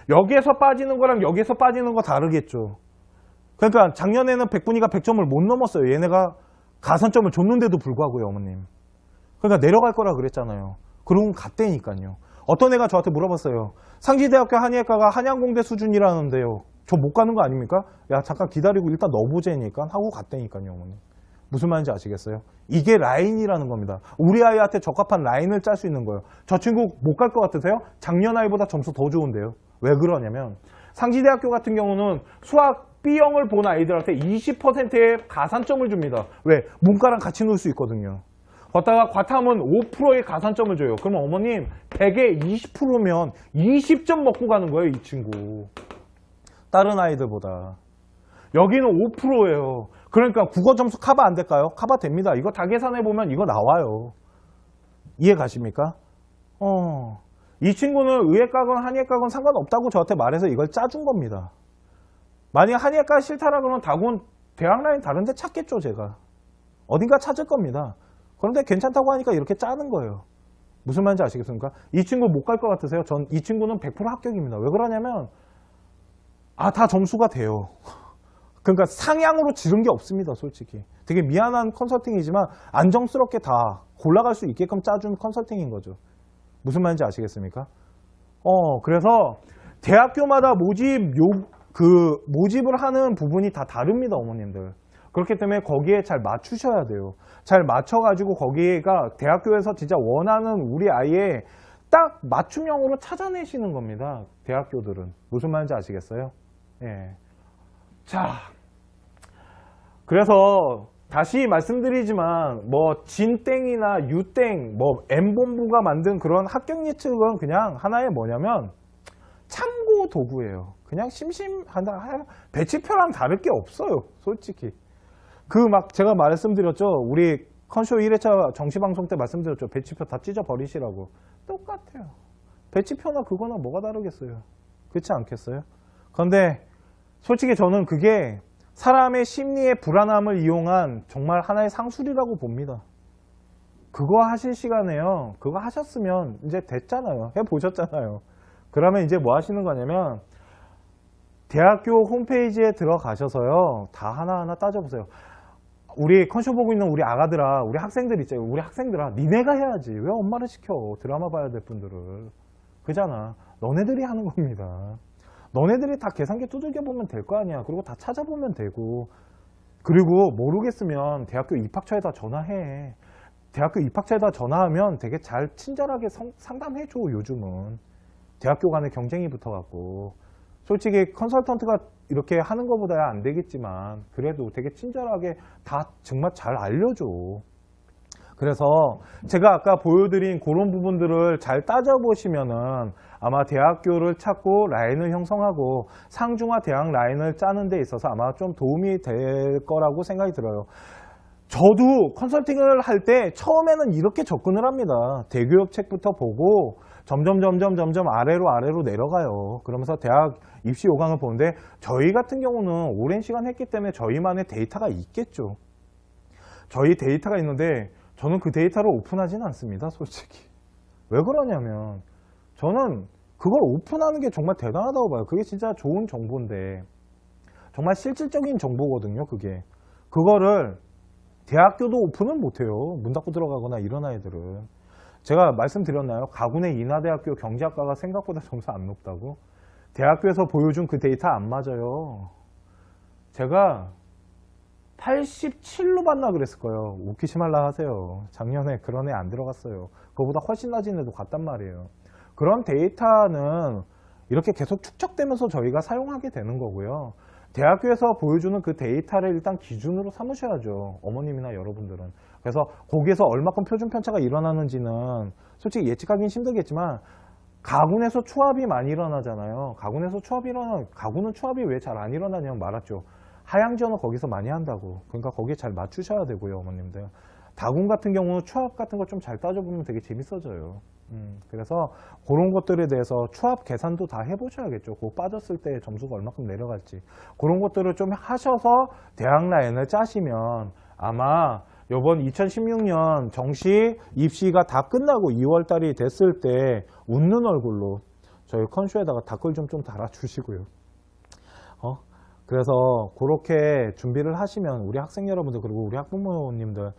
여기에서 빠지는 거랑 여기에서 빠지는 거 다르겠죠. 그러니까 작년에는 백분위가 100점을 못 넘었어요. 얘네가 가산점을 줬는데도 불구하고요. 어머님. 그러니까 내려갈 거라 그랬잖아요. 그러고 갔대니까요. 어떤 애가 저한테 물어봤어요. 상지대학교 한의학과가 한양공대 수준이라는데요. 저 못 가는 거 아닙니까? 야 잠깐 기다리고 일단 넣어보자니까 하고 갔다니까요. 어머니. 무슨 말인지 아시겠어요? 이게 라인이라는 겁니다. 우리 아이한테 적합한 라인을 짤 수 있는 거예요. 저 친구 못 갈 것 같으세요? 작년 아이보다 점수 더 좋은데요. 왜 그러냐면 상지대학교 같은 경우는 수학 B형을 본 아이들한테 20%의 가산점을 줍니다. 왜? 문과랑 같이 놀 수 있거든요. 걷다가 과탐은 5%의 가산점을 줘요. 그러면 어머님 100에 20%면 20점 먹고 가는 거예요. 이 친구. 다른 아이들보다. 여기는 5%예요. 그러니까 국어 점수 커버 안 될까요? 커버 됩니다. 이거 다 계산해보면 이거 나와요. 이해 가십니까? 이 친구는 의예과건 한의과건 상관없다고 저한테 말해서 이걸 짜준 겁니다. 만약 한의과 싫다라 그러면 다군 대학 라인 다른 데 찾겠죠. 제가. 어딘가 찾을 겁니다. 그런데 괜찮다고 하니까 이렇게 짜는 거예요. 무슨 말인지 아시겠습니까? 이 친구 못 갈 것 같으세요? 전 이 친구는 100% 합격입니다. 왜 그러냐면 다 점수가 돼요. 그러니까 상향으로 지른 게 없습니다. 솔직히. 되게 미안한 컨설팅이지만 안정스럽게 다 골라갈 수 있게끔 짜준 컨설팅인 거죠. 무슨 말인지 아시겠습니까? 그래서 대학교마다 모집을 하는 부분이 다 다릅니다. 어머님들. 그렇기 때문에 거기에 잘 맞추셔야 돼요. 잘 맞춰가지고 거기가 대학교에서 진짜 원하는 우리 아이의 딱 맞춤형으로 찾아내시는 겁니다. 대학교들은. 무슨 말인지 아시겠어요? 예. 자, 그래서 다시 말씀드리지만 뭐 진땡이나 유땡, 뭐 M본부가 만든 그런 합격 예측은 그냥 하나의 뭐냐면 참고 도구예요. 그냥 심심하다. 배치표랑 다를 게 없어요. 솔직히. 제가 말씀드렸죠. 우리 컨쇼 1회차 정시방송 때 말씀드렸죠. 배치표 다 찢어버리시라고. 똑같아요. 배치표나 그거나 뭐가 다르겠어요. 그렇지 않겠어요? 그런데 솔직히 저는 그게 사람의 심리의 불안함을 이용한 정말 하나의 상술이라고 봅니다. 그거 하실 시간에요. 그거 하셨으면 이제 됐잖아요. 해보셨잖아요. 그러면 이제 뭐 하시는 거냐면 대학교 홈페이지에 들어가셔서요. 다 하나하나 따져보세요. 우리 컨쇼 보고 있는 우리 아가들아, 우리 학생들 있잖아요. 우리 학생들아, 니네가 해야지. 왜 엄마를 시켜? 드라마 봐야 될 분들을. 그잖아. 너네들이 하는 겁니다. 너네들이 다 계산기 두들겨 보면 될 거 아니야. 그리고 다 찾아보면 되고. 그리고 모르겠으면 대학교 입학처에다 전화해. 대학교 입학처에다 전화하면 되게 잘 친절하게 상담해줘. 요즘은 대학교 간의 경쟁이 붙어갖고 솔직히 컨설턴트가 이렇게 하는 것보다야 안 되겠지만 그래도 되게 친절하게 다 정말 잘 알려줘. 그래서 제가 아까 보여드린 그런 부분들을 잘 따져보시면은 아마 대학교를 찾고 라인을 형성하고 상중하 대학 라인을 짜는 데 있어서 아마 좀 도움이 될 거라고 생각이 들어요. 저도 컨설팅을 할 때 처음에는 이렇게 접근을 합니다. 대교육 책부터 보고 점점 아래로 내려가요. 그러면서 대학 입시 요강을 보는데 저희 같은 경우는 오랜 시간 했기 때문에 저희만의 데이터가 있겠죠. 저희 데이터가 있는데 저는 그 데이터를 오픈하지는 않습니다. 솔직히. 왜 그러냐면 저는 그걸 오픈하는 게 정말 대단하다고 봐요. 그게 진짜 좋은 정보인데 정말 실질적인 정보거든요. 그거를 대학교도 오픈은 못해요. 문 닫고 들어가거나 이런 아이들은. 제가 말씀드렸나요? 가군의 인하대학교 경제학과가 생각보다 점수 안 높다고? 대학교에서 보여준 그 데이터 안 맞아요. 제가 87로 봤나 그랬을 거예요. 웃기지 말라 하세요. 작년에 그런 애 안 들어갔어요. 그거보다 훨씬 낮은 애도 갔단 말이에요. 그런 데이터는 이렇게 계속 축적되면서 저희가 사용하게 되는 거고요. 대학교에서 보여주는 그 데이터를 일단 기준으로 삼으셔야죠. 어머님이나 여러분들은. 그래서 거기에서 얼마큼 표준 편차가 일어나는지는 솔직히 예측하기는 힘들겠지만 가군에서 추합이 많이 일어나잖아요. 가군은 추합이 왜 잘 안 일어나냐면 말았죠. 하향 지원을 거기서 많이 한다고. 그러니까 거기에 잘 맞추셔야 되고요, 어머님들. 다군 같은 경우 추합 같은 거 좀 잘 따져보면 되게 재밌어져요. 그래서 그런 것들에 대해서 추합 계산도 다 해보셔야겠죠. 그거 빠졌을 때 점수가 얼마큼 내려갈지. 그런 것들을 좀 하셔서 대학 라인을 짜시면 아마 이번 2016년 정시 입시가 다 끝나고 2월 달이 됐을 때 웃는 얼굴로 저희 컨쇼에다가 댓글 좀 달아주시고요. 그래서 그렇게 준비를 하시면 우리 학생 여러분들 그리고 우리 학부모님들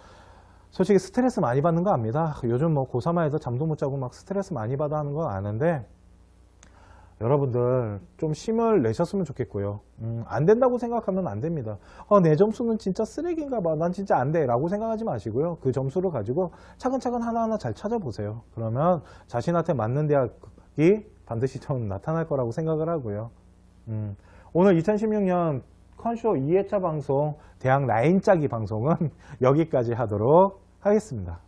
솔직히 스트레스 많이 받는 거 압니다. 요즘 뭐 고3아이들 잠도 못 자고 막 스트레스 많이 받아 하는 거 아는데 여러분들 좀 힘을 내셨으면 좋겠고요. 안 된다고 생각하면 안 됩니다. 내 점수는 진짜 쓰레기인가 봐. 난 진짜 안 돼. 라고 생각하지 마시고요. 그 점수를 가지고 차근차근 하나하나 잘 찾아보세요. 그러면 자신한테 맞는 대학이 반드시 좀 나타날 거라고 생각을 하고요. 오늘 2016년 컨쇼 2회차 방송 대학 라인 짜기 방송은 여기까지 하도록 하겠습니다.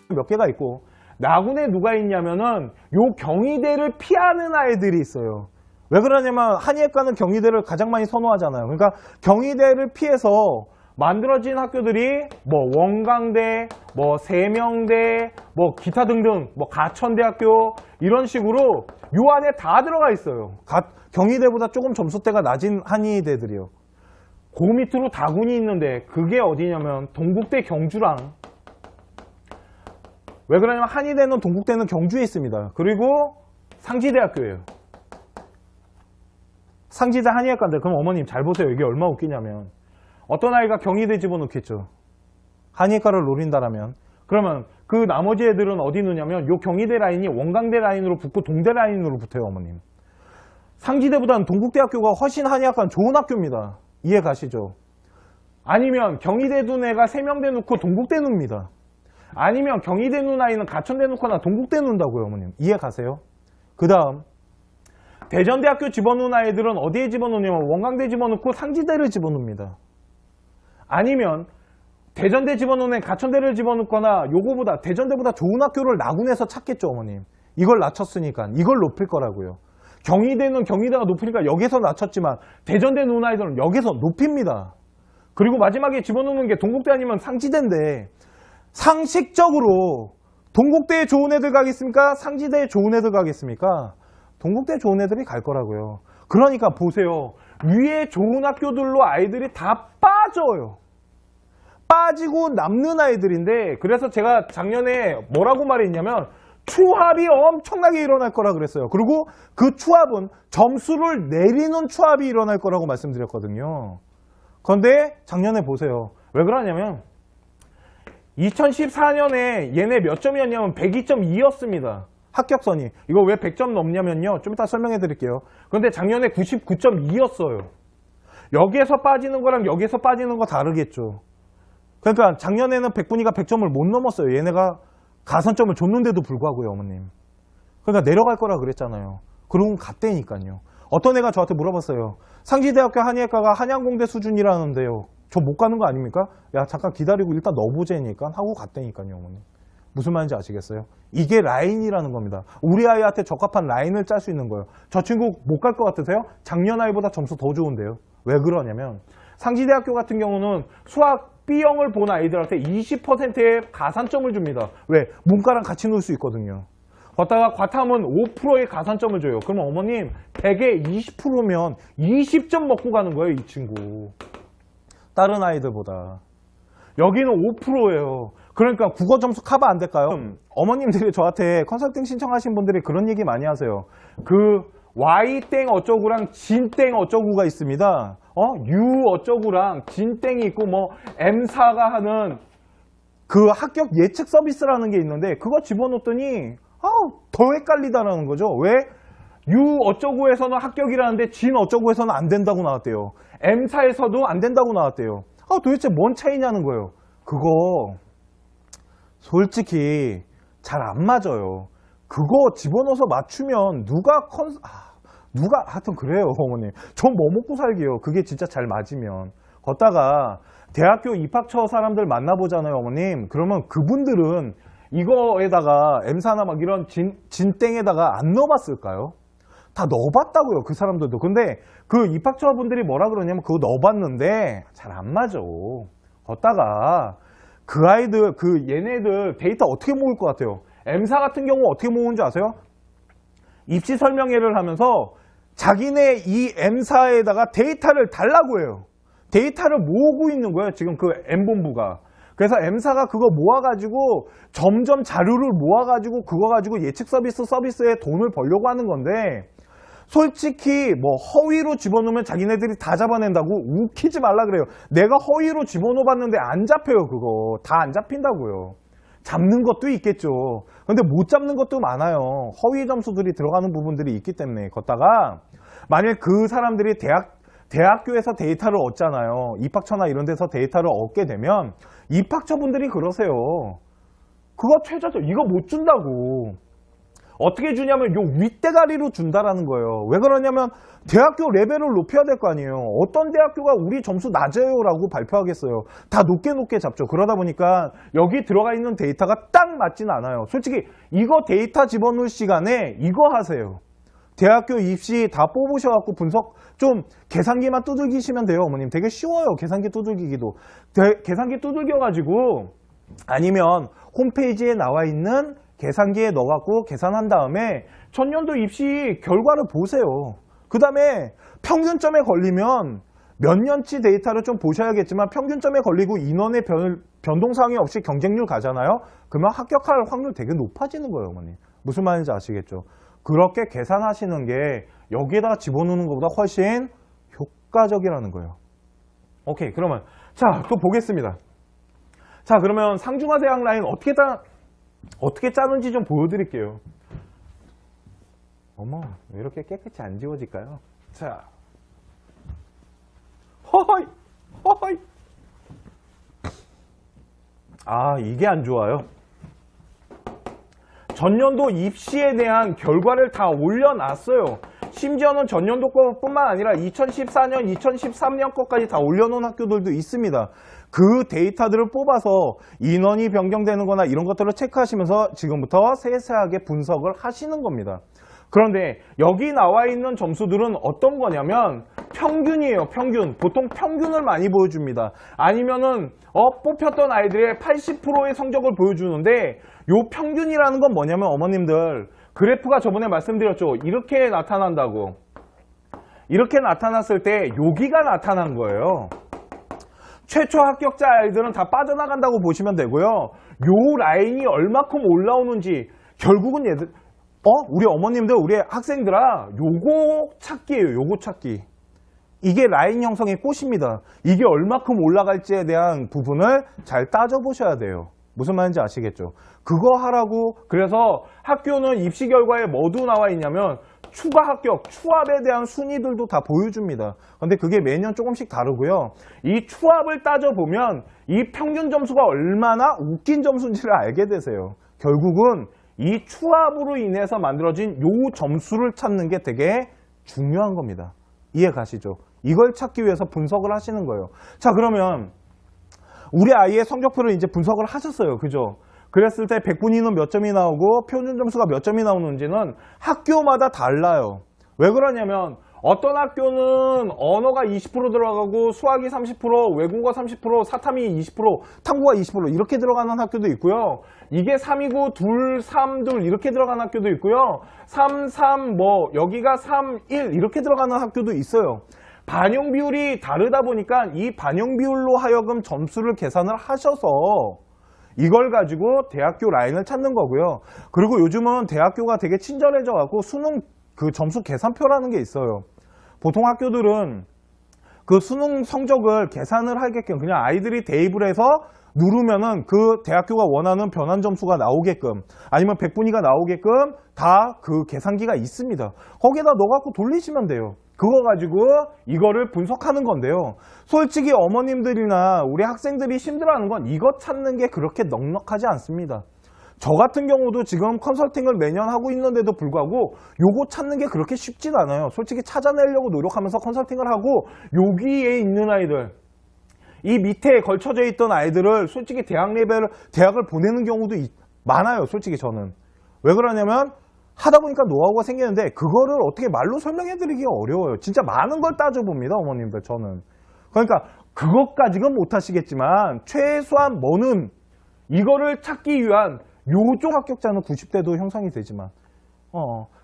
몇 개가 있고 나군에 누가 있냐면은 요 경희대를 피하는 아이들이 있어요. 왜 그러냐면 한의학과는 경희대를 가장 많이 선호하잖아요. 그러니까 경희대를 피해서 만들어진 학교들이 뭐 원광대, 뭐 세명대, 뭐 기타 등등, 뭐 가천대학교 이런 식으로 요 안에 다 들어가 있어요. 경희대보다 조금 점수대가 낮은 한의대들이요. 그 밑으로 다군이 있는데 그게 어디냐면 동국대 경주랑 왜 그러냐면 한의대는 동국대는 경주에 있습니다. 그리고 상지대학교예요. 상지대 한의학과인데 그럼 어머님 잘 보세요. 이게 얼마나 웃기냐면 어떤 아이가 경희대 집어넣겠죠. 한의과를 노린다라면. 그러면 그 나머지 애들은 어디 넣냐면 요 경희대 라인이 원광대 라인으로 붙고 동대 라인으로 붙어요, 어머님. 상지대보다는 동국대학교가 훨씬 한의학과는 좋은 학교입니다. 이해 가시죠? 아니면 경희대 둔 애가 세명대 놓고 동국대 눕니다. 아니면 경희대 눈 아이는 가천대 놓거나 동국대 놓는다고요, 어머님. 이해 가세요? 그 다음 대전대학교 집어넣은 아이들은 어디에 집어넣냐면 원광대 집어넣고 상지대를 집어넣습니다. 아니면 대전대 집어넣은 애 가천대를 집어넣거나 요거보다 대전대보다 좋은 학교를 나군에서 찾겠죠, 어머님. 이걸 낮췄으니까 이걸 높일 거라고요. 경희대는 경희대가 높으니까 여기서 낮췄지만 대전대 놓은 아이들은 여기서 높입니다. 그리고 마지막에 집어넣는 게 동국대 아니면 상지대인데 상식적으로 동국대에 좋은 애들 가겠습니까? 상지대에 좋은 애들 가겠습니까? 동국대 좋은 애들이 갈 거라고요. 그러니까 보세요. 위에 좋은 학교들로 아이들이 다 빠져요. 빠지고 남는 아이들인데, 그래서 제가 작년에 뭐라고 말했냐면 추합이 엄청나게 일어날 거라 그랬어요. 그리고 그 추합은 점수를 내리는 추합이 일어날 거라고 말씀드렸거든요. 그런데 작년에 보세요. 왜 그러냐면 2014년에 얘네 몇 점이었냐면 102.2였습니다. 합격선이. 이거 왜 100점 넘냐면요. 좀 이따 설명해 드릴게요. 그런데 작년에 99.2였어요. 여기에서 빠지는 거랑 여기에서 빠지는 거 다르겠죠. 그러니까 작년에는 100분위가 100점을 못 넘었어요. 얘네가 가산점을 줬는데도 불구하고요, 어머님. 그러니까 내려갈 거라 그랬잖아요. 그러고 갔대니까요. 어떤 애가 저한테 물어봤어요. 상지대학교 한의학과가 한양공대 수준이라는데요. 저 못 가는 거 아닙니까? 야, 잠깐 기다리고 일단 넣어보자니까 하고 갔다니까요, 어머님. 무슨 말인지 아시겠어요? 이게 라인이라는 겁니다. 우리 아이한테 적합한 라인을 짤 수 있는 거예요. 저 친구 못 갈 것 같으세요? 작년 아이보다 점수 더 좋은데요. 왜 그러냐면 상지대학교 같은 경우는 수학 B형을 본 아이들한테 20%의 가산점을 줍니다. 왜? 문과랑 같이 놀 수 있거든요. 걷다가 과탐은 5%의 가산점을 줘요. 그러면 어머님 100에 20%면 20점 먹고 가는 거예요, 이 친구. 다른 아이들보다. 여기는 5%예요. 그러니까 국어 점수 커버 안 될까요? 어머님들이 저한테 컨설팅 신청하신 분들이 그런 얘기 많이 하세요. 그 Y땡 어쩌구랑 진땡 어쩌구가 있습니다. U 어쩌구랑 진땡이 있고 뭐 M사가 하는 그 합격 예측 서비스라는 게 있는데 그거 집어넣었더니 더 헷갈리다라는 거죠. 왜? U 어쩌구에서는 합격이라는데 진 어쩌구에서는 안 된다고 나왔대요. M사에서도 안 된다고 나왔대요. 도대체 뭔 차이냐는 거예요. 그거 솔직히 잘 안 맞아요. 그거 집어넣어서 맞추면 하여튼 그래요, 어머님. 전 뭐 먹고 살게요. 그게 진짜 잘 맞으면. 걷다가 대학교 입학처 사람들 만나보잖아요, 어머님. 그러면 그분들은 이거에다가 M사나 막 이런 진땡에다가 안 넣어봤을까요? 다 넣어봤다고요, 그 사람들도. 근데 그 입학처 분들이 뭐라 그러냐면 그거 넣어봤는데 잘 안 맞아. 걷다가 그 아이들, 얘네들 데이터 어떻게 모을 것 같아요? M사 같은 경우 어떻게 모으는지 아세요? 입시 설명회를 하면서 자기네 이 M사에다가 데이터를 달라고 해요. 데이터를 모으고 있는 거예요, 지금 그 M본부가. 그래서 M사가 그거 모아가지고 점점 자료를 모아가지고 그거 가지고 예측 서비스에 돈을 벌려고 하는 건데 솔직히 뭐 허위로 집어넣으면 자기네들이 다 잡아낸다고 웃기지 말라 그래요. 내가 허위로 집어넣어봤는데 안 잡혀요, 그거. 다 안 잡힌다고요. 잡는 것도 있겠죠. 근데 못 잡는 것도 많아요. 허위 점수들이 들어가는 부분들이 있기 때문에. 걷다가 만약 그 사람들이 대학교에서 데이터를 얻잖아요. 입학처나 이런 데서 데이터를 얻게 되면 입학처분들이 그러세요. 그거 최저점, 이거 못 준다고. 어떻게 주냐면 요 윗대가리로 준다라는 거예요. 왜 그러냐면 대학교 레벨을 높여야 될 거 아니에요. 어떤 대학교가 우리 점수 낮아요라고 발표하겠어요. 다 높게 잡죠. 그러다 보니까 여기 들어가 있는 데이터가 딱 맞진 않아요. 솔직히 이거 데이터 집어넣을 시간에 이거 하세요. 대학교 입시 다 뽑으셔갖고 분석 좀 계산기만 두들기시면 돼요, 어머님. 되게 쉬워요, 계산기 두들기기도. 계산기 두들겨가지고 아니면 홈페이지에 나와 있는 계산기에 넣어갖고 계산한 다음에 전년도 입시 결과를 보세요. 그 다음에 평균점에 걸리면 몇 년치 데이터를 좀 보셔야겠지만 평균점에 걸리고 인원의 변동사항이 없이 경쟁률 가잖아요. 그러면 합격할 확률 되게 높아지는 거예요, 어머니. 무슨 말인지 아시겠죠? 그렇게 계산하시는 게 여기에다가 집어넣는 것보다 훨씬 효과적이라는 거예요. 오케이, 그러면 자, 또 보겠습니다. 자, 그러면 상중하대학 라인 어떻게 짜는지 좀 보여드릴게요. 어머, 왜 이렇게 깨끗이 안 지워질까요? 자, 허허이. 이게 안 좋아요. 전년도 입시에 대한 결과를 다 올려놨어요. 심지어는 전년도 것뿐만 아니라 2014년, 2013년 것까지 다 올려놓은 학교들도 있습니다. 그 데이터들을 뽑아서 인원이 변경되는 거나 이런 것들을 체크하시면서 지금부터 세세하게 분석을 하시는 겁니다. 그런데 여기 나와 있는 점수들은 어떤 거냐면 평균이에요, 평균. 보통 평균을 많이 보여줍니다. 아니면은 뽑혔던 아이들의 80%의 성적을 보여주는데 요 평균이라는 건 뭐냐면 어머님들 그래프가 저번에 말씀드렸죠. 이렇게 나타난다고. 이렇게 나타났을 때 여기가 나타난 거예요. 최초 합격자 아이들은 다 빠져나간다고 보시면 되고요. 요 라인이 얼마큼 올라오는지 결국은 얘들 우리 어머님들 우리 학생들아 요거 찾기예요. 요거 찾기. 이게 라인 형성의 꽃입니다. 이게 얼마큼 올라갈지에 대한 부분을 잘 따져보셔야 돼요. 무슨 말인지 아시겠죠? 그거 하라고. 그래서 학교는 입시 결과에 뭐도 나와 있냐면 추가 합격, 추합에 대한 순위들도 다 보여줍니다. 근데 그게 매년 조금씩 다르고요. 이 추합을 따져보면 이 평균 점수가 얼마나 웃긴 점수인지를 알게 되세요. 결국은 이 추합으로 인해서 만들어진 요 점수를 찾는 게 되게 중요한 겁니다. 이해 가시죠? 이걸 찾기 위해서 분석을 하시는 거예요. 자, 그러면 우리 아이의 성적표를 이제 분석을 하셨어요. 그죠? 그랬을 때 100분위는 몇 점이 나오고 표준 점수가 몇 점이 나오는지는 학교마다 달라요. 왜 그러냐면 어떤 학교는 언어가 20% 들어가고 수학이 30%, 외국어 30%, 사탐이 20%, 탐구가 20% 이렇게 들어가는 학교도 있고요. 이게 3이고 2, 3, 2 이렇게 들어가는 학교도 있고요. 3, 3, 여기가 3, 1 이렇게 들어가는 학교도 있어요. 반영 비율이 다르다 보니까 이 반영 비율로 하여금 점수를 계산을 하셔서 이걸 가지고 대학교 라인을 찾는 거고요. 그리고 요즘은 대학교가 되게 친절해져 갖고 수능 그 점수 계산표라는 게 있어요. 보통 학교들은 그 수능 성적을 계산을 하게끔 그냥 아이들이 대입을 해서 누르면은 그 대학교가 원하는 변환 점수가 나오게끔 아니면 100분위가 나오게끔 다 그 계산기가 있습니다. 거기에다 넣어갖고 돌리시면 돼요. 그거 가지고 이거를 분석하는 건데요. 솔직히 어머님들이나 우리 학생들이 힘들어하는 건 이거 찾는 게 그렇게 넉넉하지 않습니다. 저 같은 경우도 지금 컨설팅을 매년 하고 있는데도 불구하고 요거 찾는 게 그렇게 쉽진 않아요. 솔직히 찾아내려고 노력하면서 컨설팅을 하고 여기에 있는 아이들 이 밑에 걸쳐져 있던 아이들을 솔직히 대학을 보내는 경우도 많아요. 솔직히 저는. 왜 그러냐면 하다 보니까 노하우가 생기는데 그거를 어떻게 말로 설명해 드리기 어려워요. 진짜 많은 걸 따져봅니다. 어머님들 저는. 그러니까 그것까지는 못 하시겠지만 최소한 뭐는 이거를 찾기 위한 요쪽 합격자는 90대도 형성이 되지만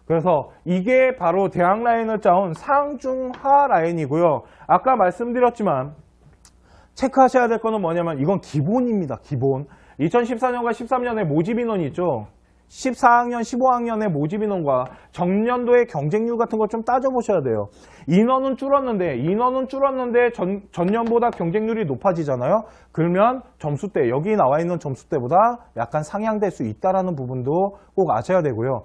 그래서 이게 바로 대학 라인을 짜온 상중하 라인이고요. 아까 말씀드렸지만 체크하셔야 될 거는 뭐냐면 이건 기본입니다. 기본. 2014년과 13년에 모집 인원이 있죠. 14학년, 15학년의 모집 인원과 전년도의 경쟁률 같은 거 좀 따져보셔야 돼요. 인원은 줄었는데 전년보다 경쟁률이 높아지잖아요. 그러면 점수대, 여기 나와 있는 점수대보다 약간 상향될 수 있다는 부분도 꼭 아셔야 되고요.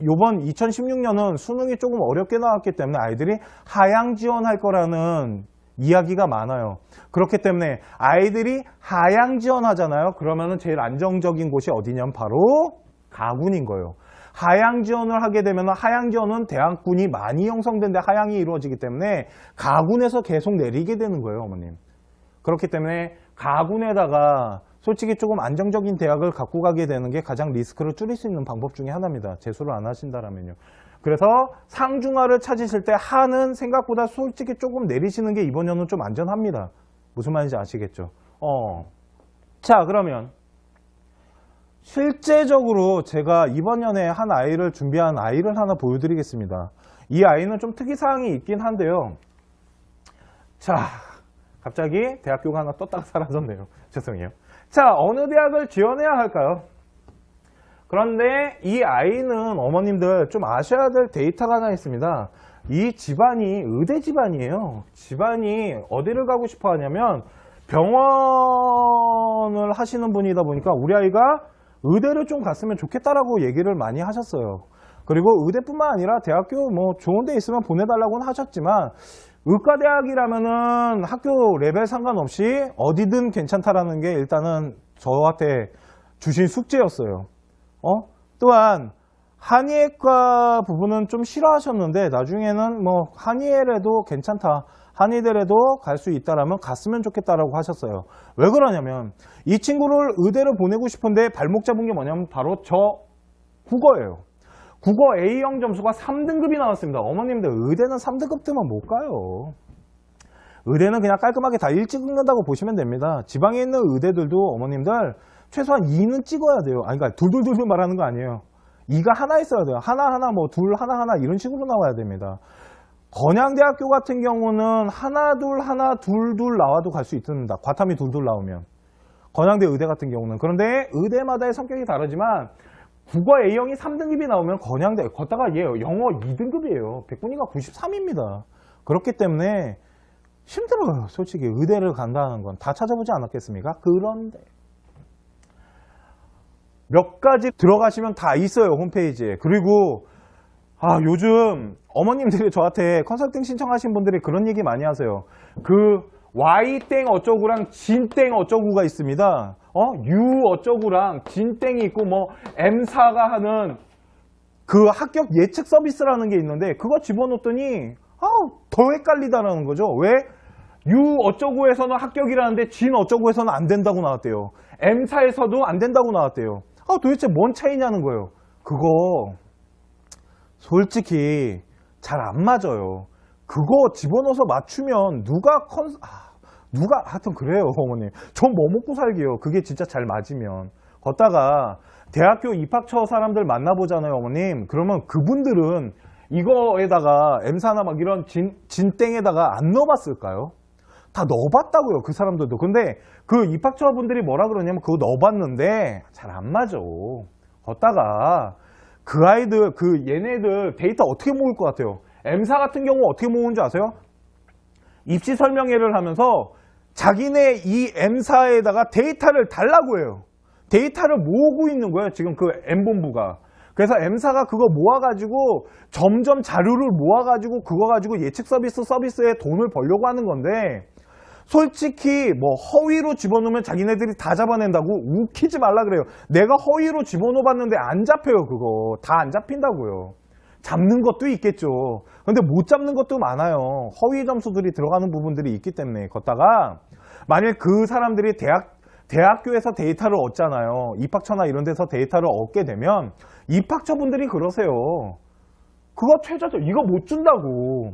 요번 2016년은 수능이 조금 어렵게 나왔기 때문에 아이들이 하향 지원할 거라는 이야기가 많아요. 그렇기 때문에 아이들이 하향 지원하잖아요. 그러면은 제일 안정적인 곳이 어디냐면 바로 가군인 거예요. 하향 지원을 하게 되면 하향 지원은 대학군이 많이 형성된데 하향이 이루어지기 때문에 가군에서 계속 내리게 되는 거예요, 어머님. 그렇기 때문에 가군에다가 솔직히 조금 안정적인 대학을 갖고 가게 되는 게 가장 리스크를 줄일 수 있는 방법 중에 하나입니다. 재수를 안 하신다라면요. 그래서 상중하를 찾으실 때 하는 생각보다 솔직히 조금 내리시는 게 이번 년은 좀 안전합니다. 무슨 말인지 아시겠죠? 자, 그러면 실제적으로 제가 이번 년에 한 아이를 준비한 아이를 하나 보여드리겠습니다. 이 아이는 좀 특이사항이 있긴 한데요. 자, 갑자기 대학교가 하나 떴다가 사라졌네요. 죄송해요. 자, 어느 대학을 지원해야 할까요? 그런데 이 아이는 어머님들 좀 아셔야 될 데이터가 하나 있습니다. 이 집안이 의대 집안이에요. 집안이 어디를 가고 싶어 하냐면 병원을 하시는 분이다 보니까 우리 아이가 의대를 좀 갔으면 좋겠다라고 얘기를 많이 하셨어요. 그리고 의대뿐만 아니라 대학교 뭐 좋은 데 있으면 보내달라고는 하셨지만 의과대학이라면은 학교 레벨 상관없이 어디든 괜찮다라는 게 일단은 저한테 주신 숙제였어요. 또한 한의학과 부분은 좀 싫어하셨는데 나중에는 뭐 한의대라도 괜찮다. 한의대라도 갈 수 있다라면 갔으면 좋겠다라고 하셨어요. 왜 그러냐면 이 친구를 의대로 보내고 싶은데 발목 잡은 게 뭐냐면 바로 저 국어예요. 국어 A형 점수가 3등급이 나왔습니다. 어머님들 의대는 3등급 뜨면 못 가요. 의대는 그냥 깔끔하게 다 1 찍는다고 보시면 됩니다. 지방에 있는 의대들도 어머님들 최소한 2는 찍어야 돼요. 아니, 그러니까 둘둘둘 말하는 거 아니에요. 2가 하나 있어야 돼요. 하나, 뭐 둘, 하나 이런 식으로 나와야 됩니다. 건양대학교 같은 경우는 하나 둘 나와도 갈 수 있습니다. 과탐이 둘 나오면. 건양대 의대 같은 경우는. 그런데 의대마다의 성격이 다르지만 국어 A형이 3등급이 나오면 건양대, 걷다가 얘 영어 2등급이에요. 백분위가 93입니다. 그렇기 때문에 힘들어요. 솔직히 의대를 간다는 건. 다 찾아보지 않았겠습니까? 그런데 몇 가지 들어가시면 다 있어요. 홈페이지에. 그리고 요즘 어머님들이 저한테 컨설팅 신청하신 분들이 그런 얘기 많이 하세요. 그 Y땡 어쩌구랑 진땡 어쩌구가 있습니다. U 어쩌구랑 진땡이 있고 뭐 M사가 하는 그 합격 예측 서비스라는 게 있는데 그거 집어넣었더니 더 헷갈리다라는 거죠. 왜? U 어쩌구에서는 합격이라는데 진 어쩌구에서는 안 된다고 나왔대요. M사에서도 안 된다고 나왔대요. 도대체 뭔 차이냐는 거예요. 그거 솔직히 잘 안 맞아요. 그거 집어넣어서 맞추면 하여튼 그래요, 어머님. 전 뭐 먹고 살게요. 그게 진짜 잘 맞으면. 걷다가 대학교 입학처 사람들 만나보잖아요, 어머님. 그러면 그분들은 이거에다가 M사나 막 이런 진땡에다가 안 넣어봤을까요? 다 넣어봤다고요, 그 사람들도. 근데 그 입학처 분들이 뭐라 그러냐면 그거 넣어봤는데 잘 안 맞아. 걷다가 그 아이들, 얘네들 데이터 어떻게 모을 것 같아요? M사 같은 경우 어떻게 모으는 줄 아세요? 입시 설명회를 하면서 자기네 이 M사에다가 데이터를 달라고 해요. 데이터를 모으고 있는 거예요, 지금 그 M본부가. 그래서 M사가 그거 모아가지고 점점 자료를 모아가지고 그거 가지고 예측 서비스에 돈을 벌려고 하는 건데 솔직히 뭐 허위로 집어넣으면 자기네들이 다 잡아낸다고 웃기지 말라 그래요. 내가 허위로 집어넣어봤는데 안 잡혀요. 그거 다 안 잡힌다고요. 잡는 것도 있겠죠. 근데 못 잡는 것도 많아요. 허위 점수들이 들어가는 부분들이 있기 때문에. 걷다가 만일 그 사람들이 대학교에서 데이터를 얻잖아요. 입학처나 이런 데서 데이터를 얻게 되면 입학처 분들이 그러세요. 그거 최저죠. 이거 못 준다고.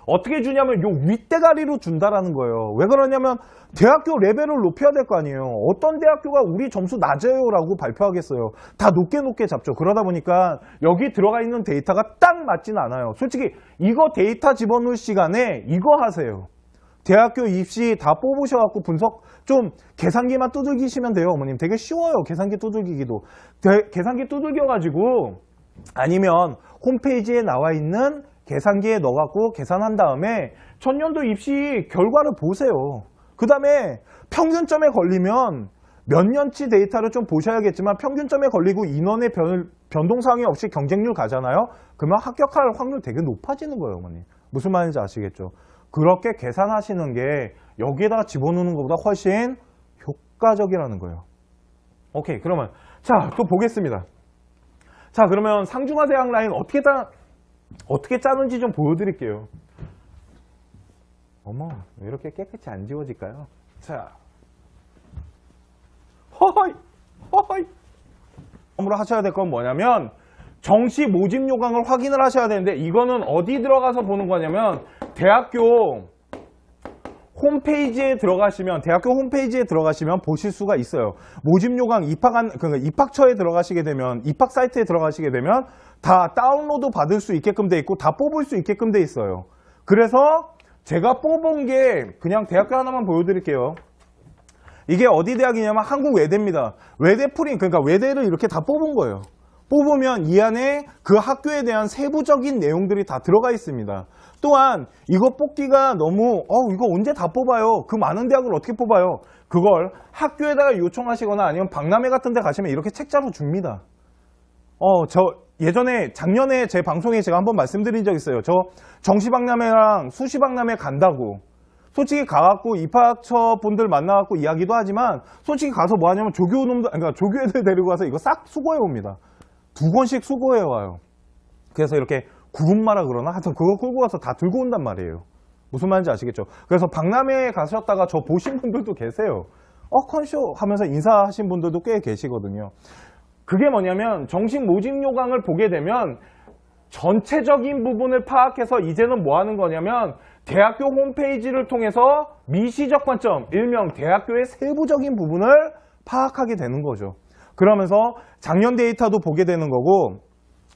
어떻게 주냐면 요 윗대가리로 준다라는 거예요. 왜 그러냐면 대학교 레벨을 높여야 될 거 아니에요. 어떤 대학교가 우리 점수 낮아요라고 발표하겠어요. 다 높게 잡죠. 그러다 보니까 여기 들어가 있는 데이터가 딱 맞진 않아요. 솔직히 이거 데이터 집어넣을 시간에 이거 하세요. 대학교 입시 다 뽑으셔갖고 분석 좀 계산기만 두들기시면 돼요. 어머님 되게 쉬워요. 계산기 두들기기도. 계산기 두들겨가지고 아니면 홈페이지에 나와 있는 계산기에 넣어갖고 계산한 다음에 전년도 입시 결과를 보세요. 그 다음에 평균점에 걸리면 몇 년치 데이터를 좀 보셔야겠지만 평균점에 걸리고 인원의 변동사항이 없이 경쟁률 가잖아요. 그러면 합격할 확률 되게 높아지는 거예요, 어머니. 무슨 말인지 아시겠죠? 그렇게 계산하시는 게 여기에다가 집어넣는 것보다 훨씬 효과적이라는 거예요. 오케이, 그러면 자, 또 보겠습니다. 자, 그러면 상중하 대학 라인 어떻게 짜는지 좀 보여드릴게요. 어머, 왜 이렇게 깨끗이 안 지워질까요? 자, 허허이. 처음으로 하셔야 될 건 뭐냐면 정시 모집 요강을 확인을 하셔야 되는데 이거는 어디 들어가서 보는 거냐면 대학교 홈페이지에 들어가시면 보실 수가 있어요. 모집 요강 입학처에 들어가시게 되면 입학 사이트에 들어가시게 되면 다 다운로드 받을 수 있게끔 돼 있고 다 뽑을 수 있게끔 돼 있어요. 그래서 제가 뽑은 게 그냥 대학교 하나만 보여드릴게요. 이게 어디 대학이냐면 한국 외대입니다. 외대 프린, 그러니까 외대를 이렇게 다 뽑은 거예요. 뽑으면 이 안에 그 학교에 대한 세부적인 내용들이 다 들어가 있습니다. 또한 이거 뽑기가 너무 이거 언제 다 뽑아요? 그 많은 대학을 어떻게 뽑아요? 그걸 학교에다가 요청하시거나 아니면 박람회 같은 데 가시면 이렇게 책자로 줍니다. 예전에 작년에 제 방송에 제가 한번 말씀드린 적 있어요. 저 정시박람회랑 수시박람회 간다고. 솔직히 가갖고 입학처 분들 만나갖고 이야기도 하지만 솔직히 가서 뭐 하냐면 그러니까 조교 애들 데리고 가서 이거 싹 수거해 옵니다. 2권씩 수거해 와요. 그래서 이렇게 구분마라 그러나 하여튼 그거 끌고 가서 다 들고 온단 말이에요. 무슨 말인지 아시겠죠? 그래서 박람회에 가셨다가 저 보신 분들도 계세요. 컨쇼 하면서 인사하신 분들도 꽤 계시거든요. 그게 뭐냐면 정식 모집 요강을 보게 되면 전체적인 부분을 파악해서 이제는 뭐 하는 거냐면 대학교 홈페이지를 통해서 미시적 관점, 일명 대학교의 세부적인 부분을 파악하게 되는 거죠. 그러면서 작년 데이터도 보게 되는 거고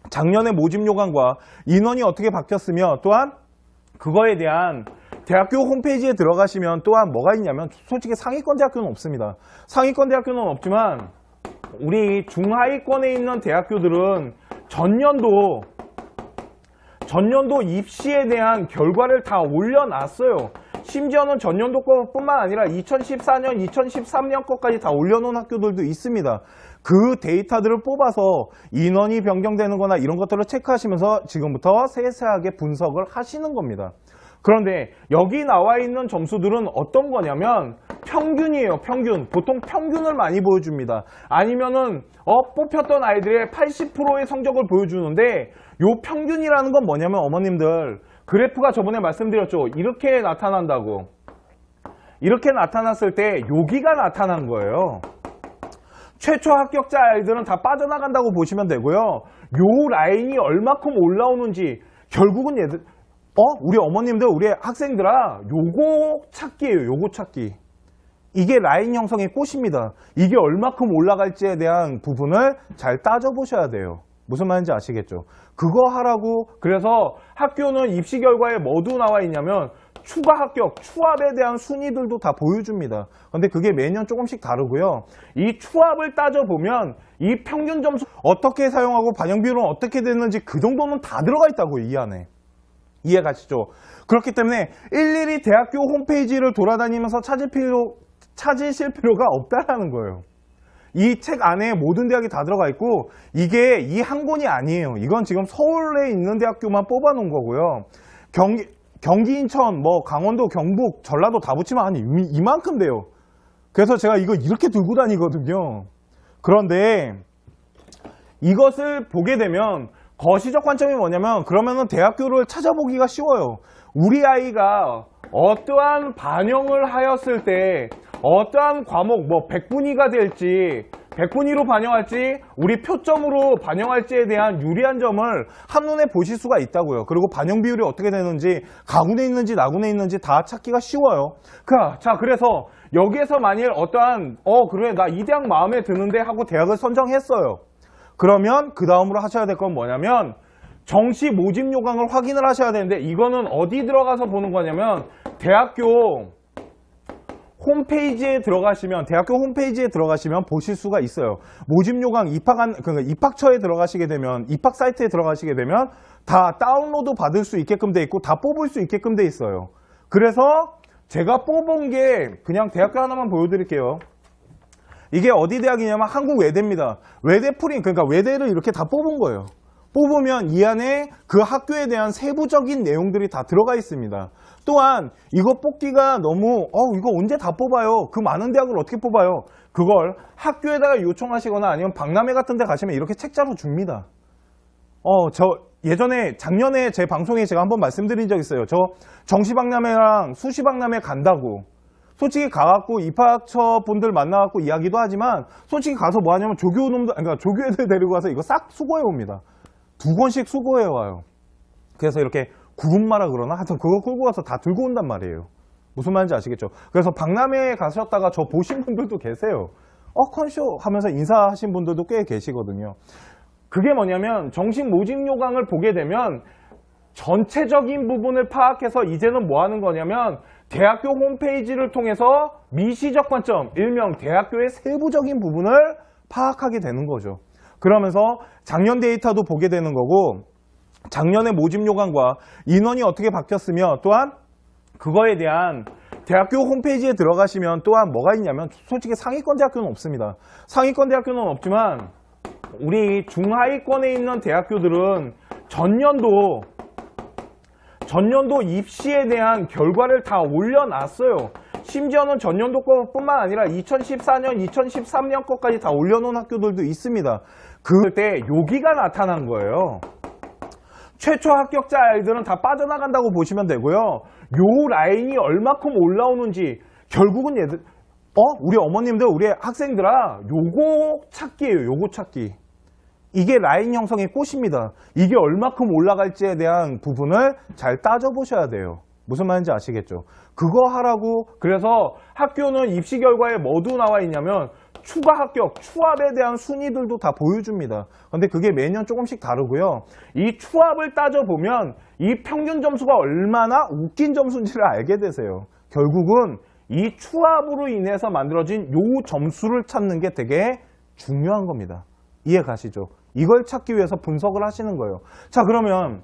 작년의 모집 요강과 인원이 어떻게 바뀌었으며 또한 그거에 대한 대학교 홈페이지에 들어가시면 또한 뭐가 있냐면 솔직히 상위권 대학교는 없습니다. 상위권 대학교는 없지만 우리 중하위권에 있는 대학교들은 전년도 입시에 대한 결과를 다 올려놨어요. 심지어는 전년도 것뿐만 아니라 2014년, 2013년 것까지 다 올려놓은 학교들도 있습니다. 그 데이터들을 뽑아서 인원이 변경되는 거나 이런 것들을 체크하시면서 지금부터 세세하게 분석을 하시는 겁니다. 그런데 여기 나와 있는 점수들은 어떤 거냐면 평균이에요. 평균. 보통 평균을 많이 보여줍니다. 아니면은 뽑혔던 아이들의 80%의 성적을 보여주는데 요 평균이라는 건 뭐냐면 어머님들 그래프가 저번에 말씀드렸죠. 이렇게 나타난다고. 이렇게 나타났을 때 여기가 나타난 거예요. 최초 합격자 아이들은 다 빠져나간다고 보시면 되고요. 요 라인이 얼마큼 올라오는지 결국은 얘들 우리 어머님들, 우리 학생들아, 요거 찾기예요. 요거 찾기. 이게 라인 형성의 꽃입니다. 이게 얼마큼 올라갈지에 대한 부분을 잘 따져보셔야 돼요. 무슨 말인지 아시겠죠? 그거 하라고. 그래서 학교는 입시 결과에 뭐도 나와 있냐면 추가 합격, 추합에 대한 순위들도 다 보여줍니다. 근데 그게 매년 조금씩 다르고요. 이 추합을 따져보면 이 평균 점수 어떻게 사용하고 반영 비율은 어떻게 됐는지 그 정도는 다 들어가 있다고요. 이 안에. 이해 가시죠? 그렇기 때문에 일일이 대학교 홈페이지를 돌아다니면서 찾으실 필요가 없다라는 거예요. 이 책 안에 모든 대학이 다 들어가 있고 이게 이 한 권이 아니에요. 이건 지금 서울에 있는 대학교만 뽑아놓은 거고요. 경기, 인천, 강원도, 경북, 전라도 다 붙이면 한 이만큼 돼요. 그래서 제가 이거 이렇게 들고 다니거든요. 그런데 이것을 보게 되면 거시적 관점이 뭐냐면 그러면은 대학교를 찾아보기가 쉬워요. 우리 아이가 어떠한 반영을 하였을 때 어떠한 과목 100분위가 될지 100분위로 반영할지 우리 표점으로 반영할지에 대한 유리한 점을 한눈에 보실 수가 있다고요. 그리고 반영 비율이 어떻게 되는지 가군에 있는지 나군에 있는지 다 찾기가 쉬워요. 자, 그래서 여기에서 만일 어떠한 그래 나 이 대학 마음에 드는데 하고 대학을 선정했어요. 그러면 그 다음으로 하셔야 될 건 뭐냐면 정시 모집 요강을 확인을 하셔야 되는데 이거는 어디 들어가서 보는 거냐면 대학교 홈페이지에 들어가시면 보실 수가 있어요. 모집 요강 입학처에 들어가시게 되면 입학 사이트에 들어가시게 되면 다 다운로드 받을 수 있게끔 돼 있고 다 뽑을 수 있게끔 돼 있어요. 그래서 제가 뽑은 게 그냥 대학교 하나만 보여드릴게요. 이게 어디 대학이냐면 한국 외대입니다. 외대 프린, 그러니까 외대를 이렇게 다 뽑은 거예요. 뽑으면 이 안에 그 학교에 대한 세부적인 내용들이 다 들어가 있습니다. 또한 이거 뽑기가 너무 이거 언제 다 뽑아요? 그 많은 대학을 어떻게 뽑아요? 그걸 학교에다가 요청하시거나 아니면 박람회 같은 데 가시면 이렇게 책자로 줍니다. 예전에 작년에 제 방송에 제가 한번 말씀드린 적 있어요. 저 정시박람회랑 수시박람회 간다고. 솔직히 가갖고 입학처 분들 만나갖고 이야기도 하지만 솔직히 가서 뭐 하냐면 그러니까 조교 애들 데리고 가서 이거 싹 수고해 옵니다. 2권씩 수고해 와요. 그래서 이렇게 구분마라 그러나 하여튼 그거 끌고 가서 다 들고 온단 말이에요. 무슨 말인지 아시겠죠? 그래서 박람회에 가셨다가 저 보신 분들도 계세요. 컨쇼 하면서 인사하신 분들도 꽤 계시거든요. 그게 뭐냐면 정식 모집 요강을 보게 되면 전체적인 부분을 파악해서 이제는 뭐 하는 거냐면 대학교 홈페이지를 통해서 미시적 관점, 일명 대학교의 세부적인 부분을 파악하게 되는 거죠. 그러면서 작년 데이터도 보게 되는 거고 작년의 모집 요강과 인원이 어떻게 바뀌었으며 또한 그거에 대한 대학교 홈페이지에 들어가시면 또한 뭐가 있냐면 솔직히 상위권 대학교는 없습니다. 상위권 대학교는 없지만 우리 중하위권에 있는 대학교들은 전년도 입시에 대한 결과를 다 올려놨어요. 심지어는 전년도 것뿐만 아니라 2014년, 2013년 것까지 다 올려놓은 학교들도 있습니다. 그때 여기가 나타난 거예요. 최초 합격자 아이들은 다 빠져나간다고 보시면 되고요. 요 라인이 얼마큼 올라오는지 결국은 우리 어머님들, 우리 학생들아, 요거 찾기예요. 요거 찾기. 이게 라인 형성의 꽃입니다. 이게 얼마큼 올라갈지에 대한 부분을 잘 따져보셔야 돼요. 무슨 말인지 아시겠죠? 그거 하라고. 그래서 학교는 입시 결과에 뭐도 나와 있냐면 추가 합격, 추합에 대한 순위들도 다 보여줍니다. 근데 그게 매년 조금씩 다르고요. 이 추합을 따져보면 이 평균 점수가 얼마나 웃긴 점수인지를 알게 되세요. 결국은 이 추합으로 인해서 만들어진 요 점수를 찾는 게 되게 중요한 겁니다. 이해 가시죠? 이걸 찾기 위해서 분석을 하시는 거예요. 자, 그러면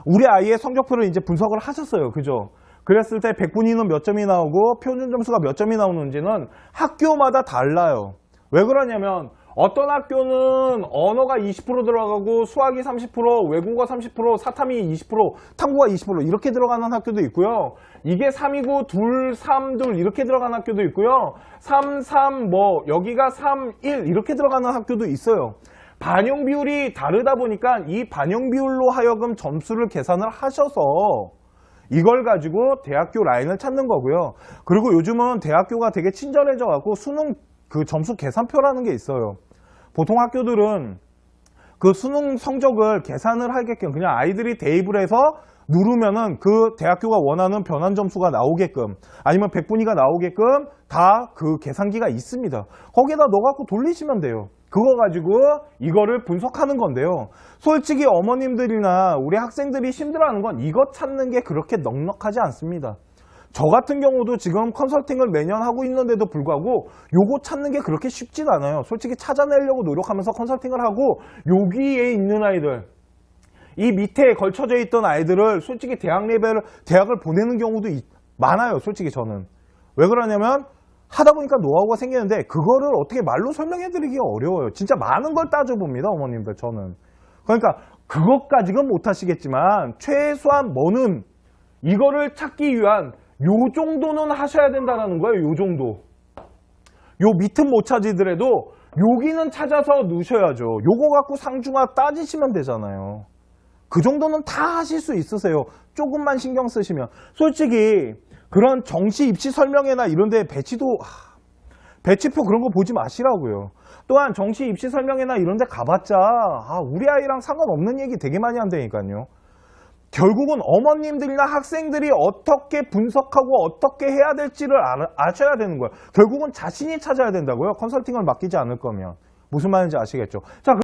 우리 아이의 성적표를 이제 분석을 하셨어요. 그죠? 그랬을 때 100분위는 몇 점이 나오고 표준 점수가 몇 점이 나오는지는 학교마다 달라요. 왜 그러냐면 어떤 학교는 언어가 20% 들어가고 수학이 30%, 외국어 30%, 사탐이 20%, 탐구가 20% 이렇게 들어가는 학교도 있고요. 이게 3이고 2, 3, 2 이렇게 들어가는 학교도 있고요. 3, 3, 여기가 3, 1 이렇게 들어가는 학교도 있어요. 반영 비율이 다르다 보니까 이 반영 비율로 하여금 점수를 계산을 하셔서 이걸 가지고 대학교 라인을 찾는 거고요. 그리고 요즘은 대학교가 되게 친절해져 갖고 수능 그 점수 계산표라는 게 있어요. 보통 학교들은 그 수능 성적을 계산을 하게끔 그냥 아이들이 대입을 해서 누르면은 그 대학교가 원하는 변환 점수가 나오게끔 아니면 100분위가 나오게끔 다 그 계산기가 있습니다. 거기다 넣어갖고 돌리시면 돼요. 그거 가지고 이거를 분석하는 건데요. 솔직히 어머님들이나 우리 학생들이 힘들어하는 건 이거 찾는 게 그렇게 넉넉하지 않습니다. 저 같은 경우도 지금 컨설팅을 매년 하고 있는데도 불구하고 요거 찾는 게 그렇게 쉽진 않아요. 솔직히 찾아내려고 노력하면서 컨설팅을 하고 여기에 있는 아이들 이 밑에 걸쳐져 있던 아이들을 솔직히 대학을 보내는 경우도 많아요. 솔직히 저는. 왜 그러냐면 하다 보니까 노하우가 생기는데 그거를 어떻게 말로 설명해 드리기 어려워요. 진짜 많은 걸 따져봅니다. 어머님들 저는. 그러니까 그것까지는 못 하시겠지만 최소한 뭐는 이거를 찾기 위한 요 정도는 하셔야 된다는 거예요. 요 정도. 요 밑은 못 찾으더라도 여기는 찾아서 넣으셔야죠. 요거 갖고 상중하 따지시면 되잖아요. 그 정도는 다 하실 수 있으세요. 조금만 신경 쓰시면. 솔직히 그런 정시 입시 설명회나 이런 데 배치표 그런 거 보지 마시라고요. 또한 정시 입시 설명회나 이런 데 가봤자 우리 아이랑 상관없는 얘기 되게 많이 한다니까요. 결국은 어머님들이나 학생들이 어떻게 분석하고 어떻게 해야 될지를 아셔야 되는 거예요. 결국은 자신이 찾아야 된다고요. 컨설팅을 맡기지 않을 거면. 무슨 말인지 아시겠죠? 자,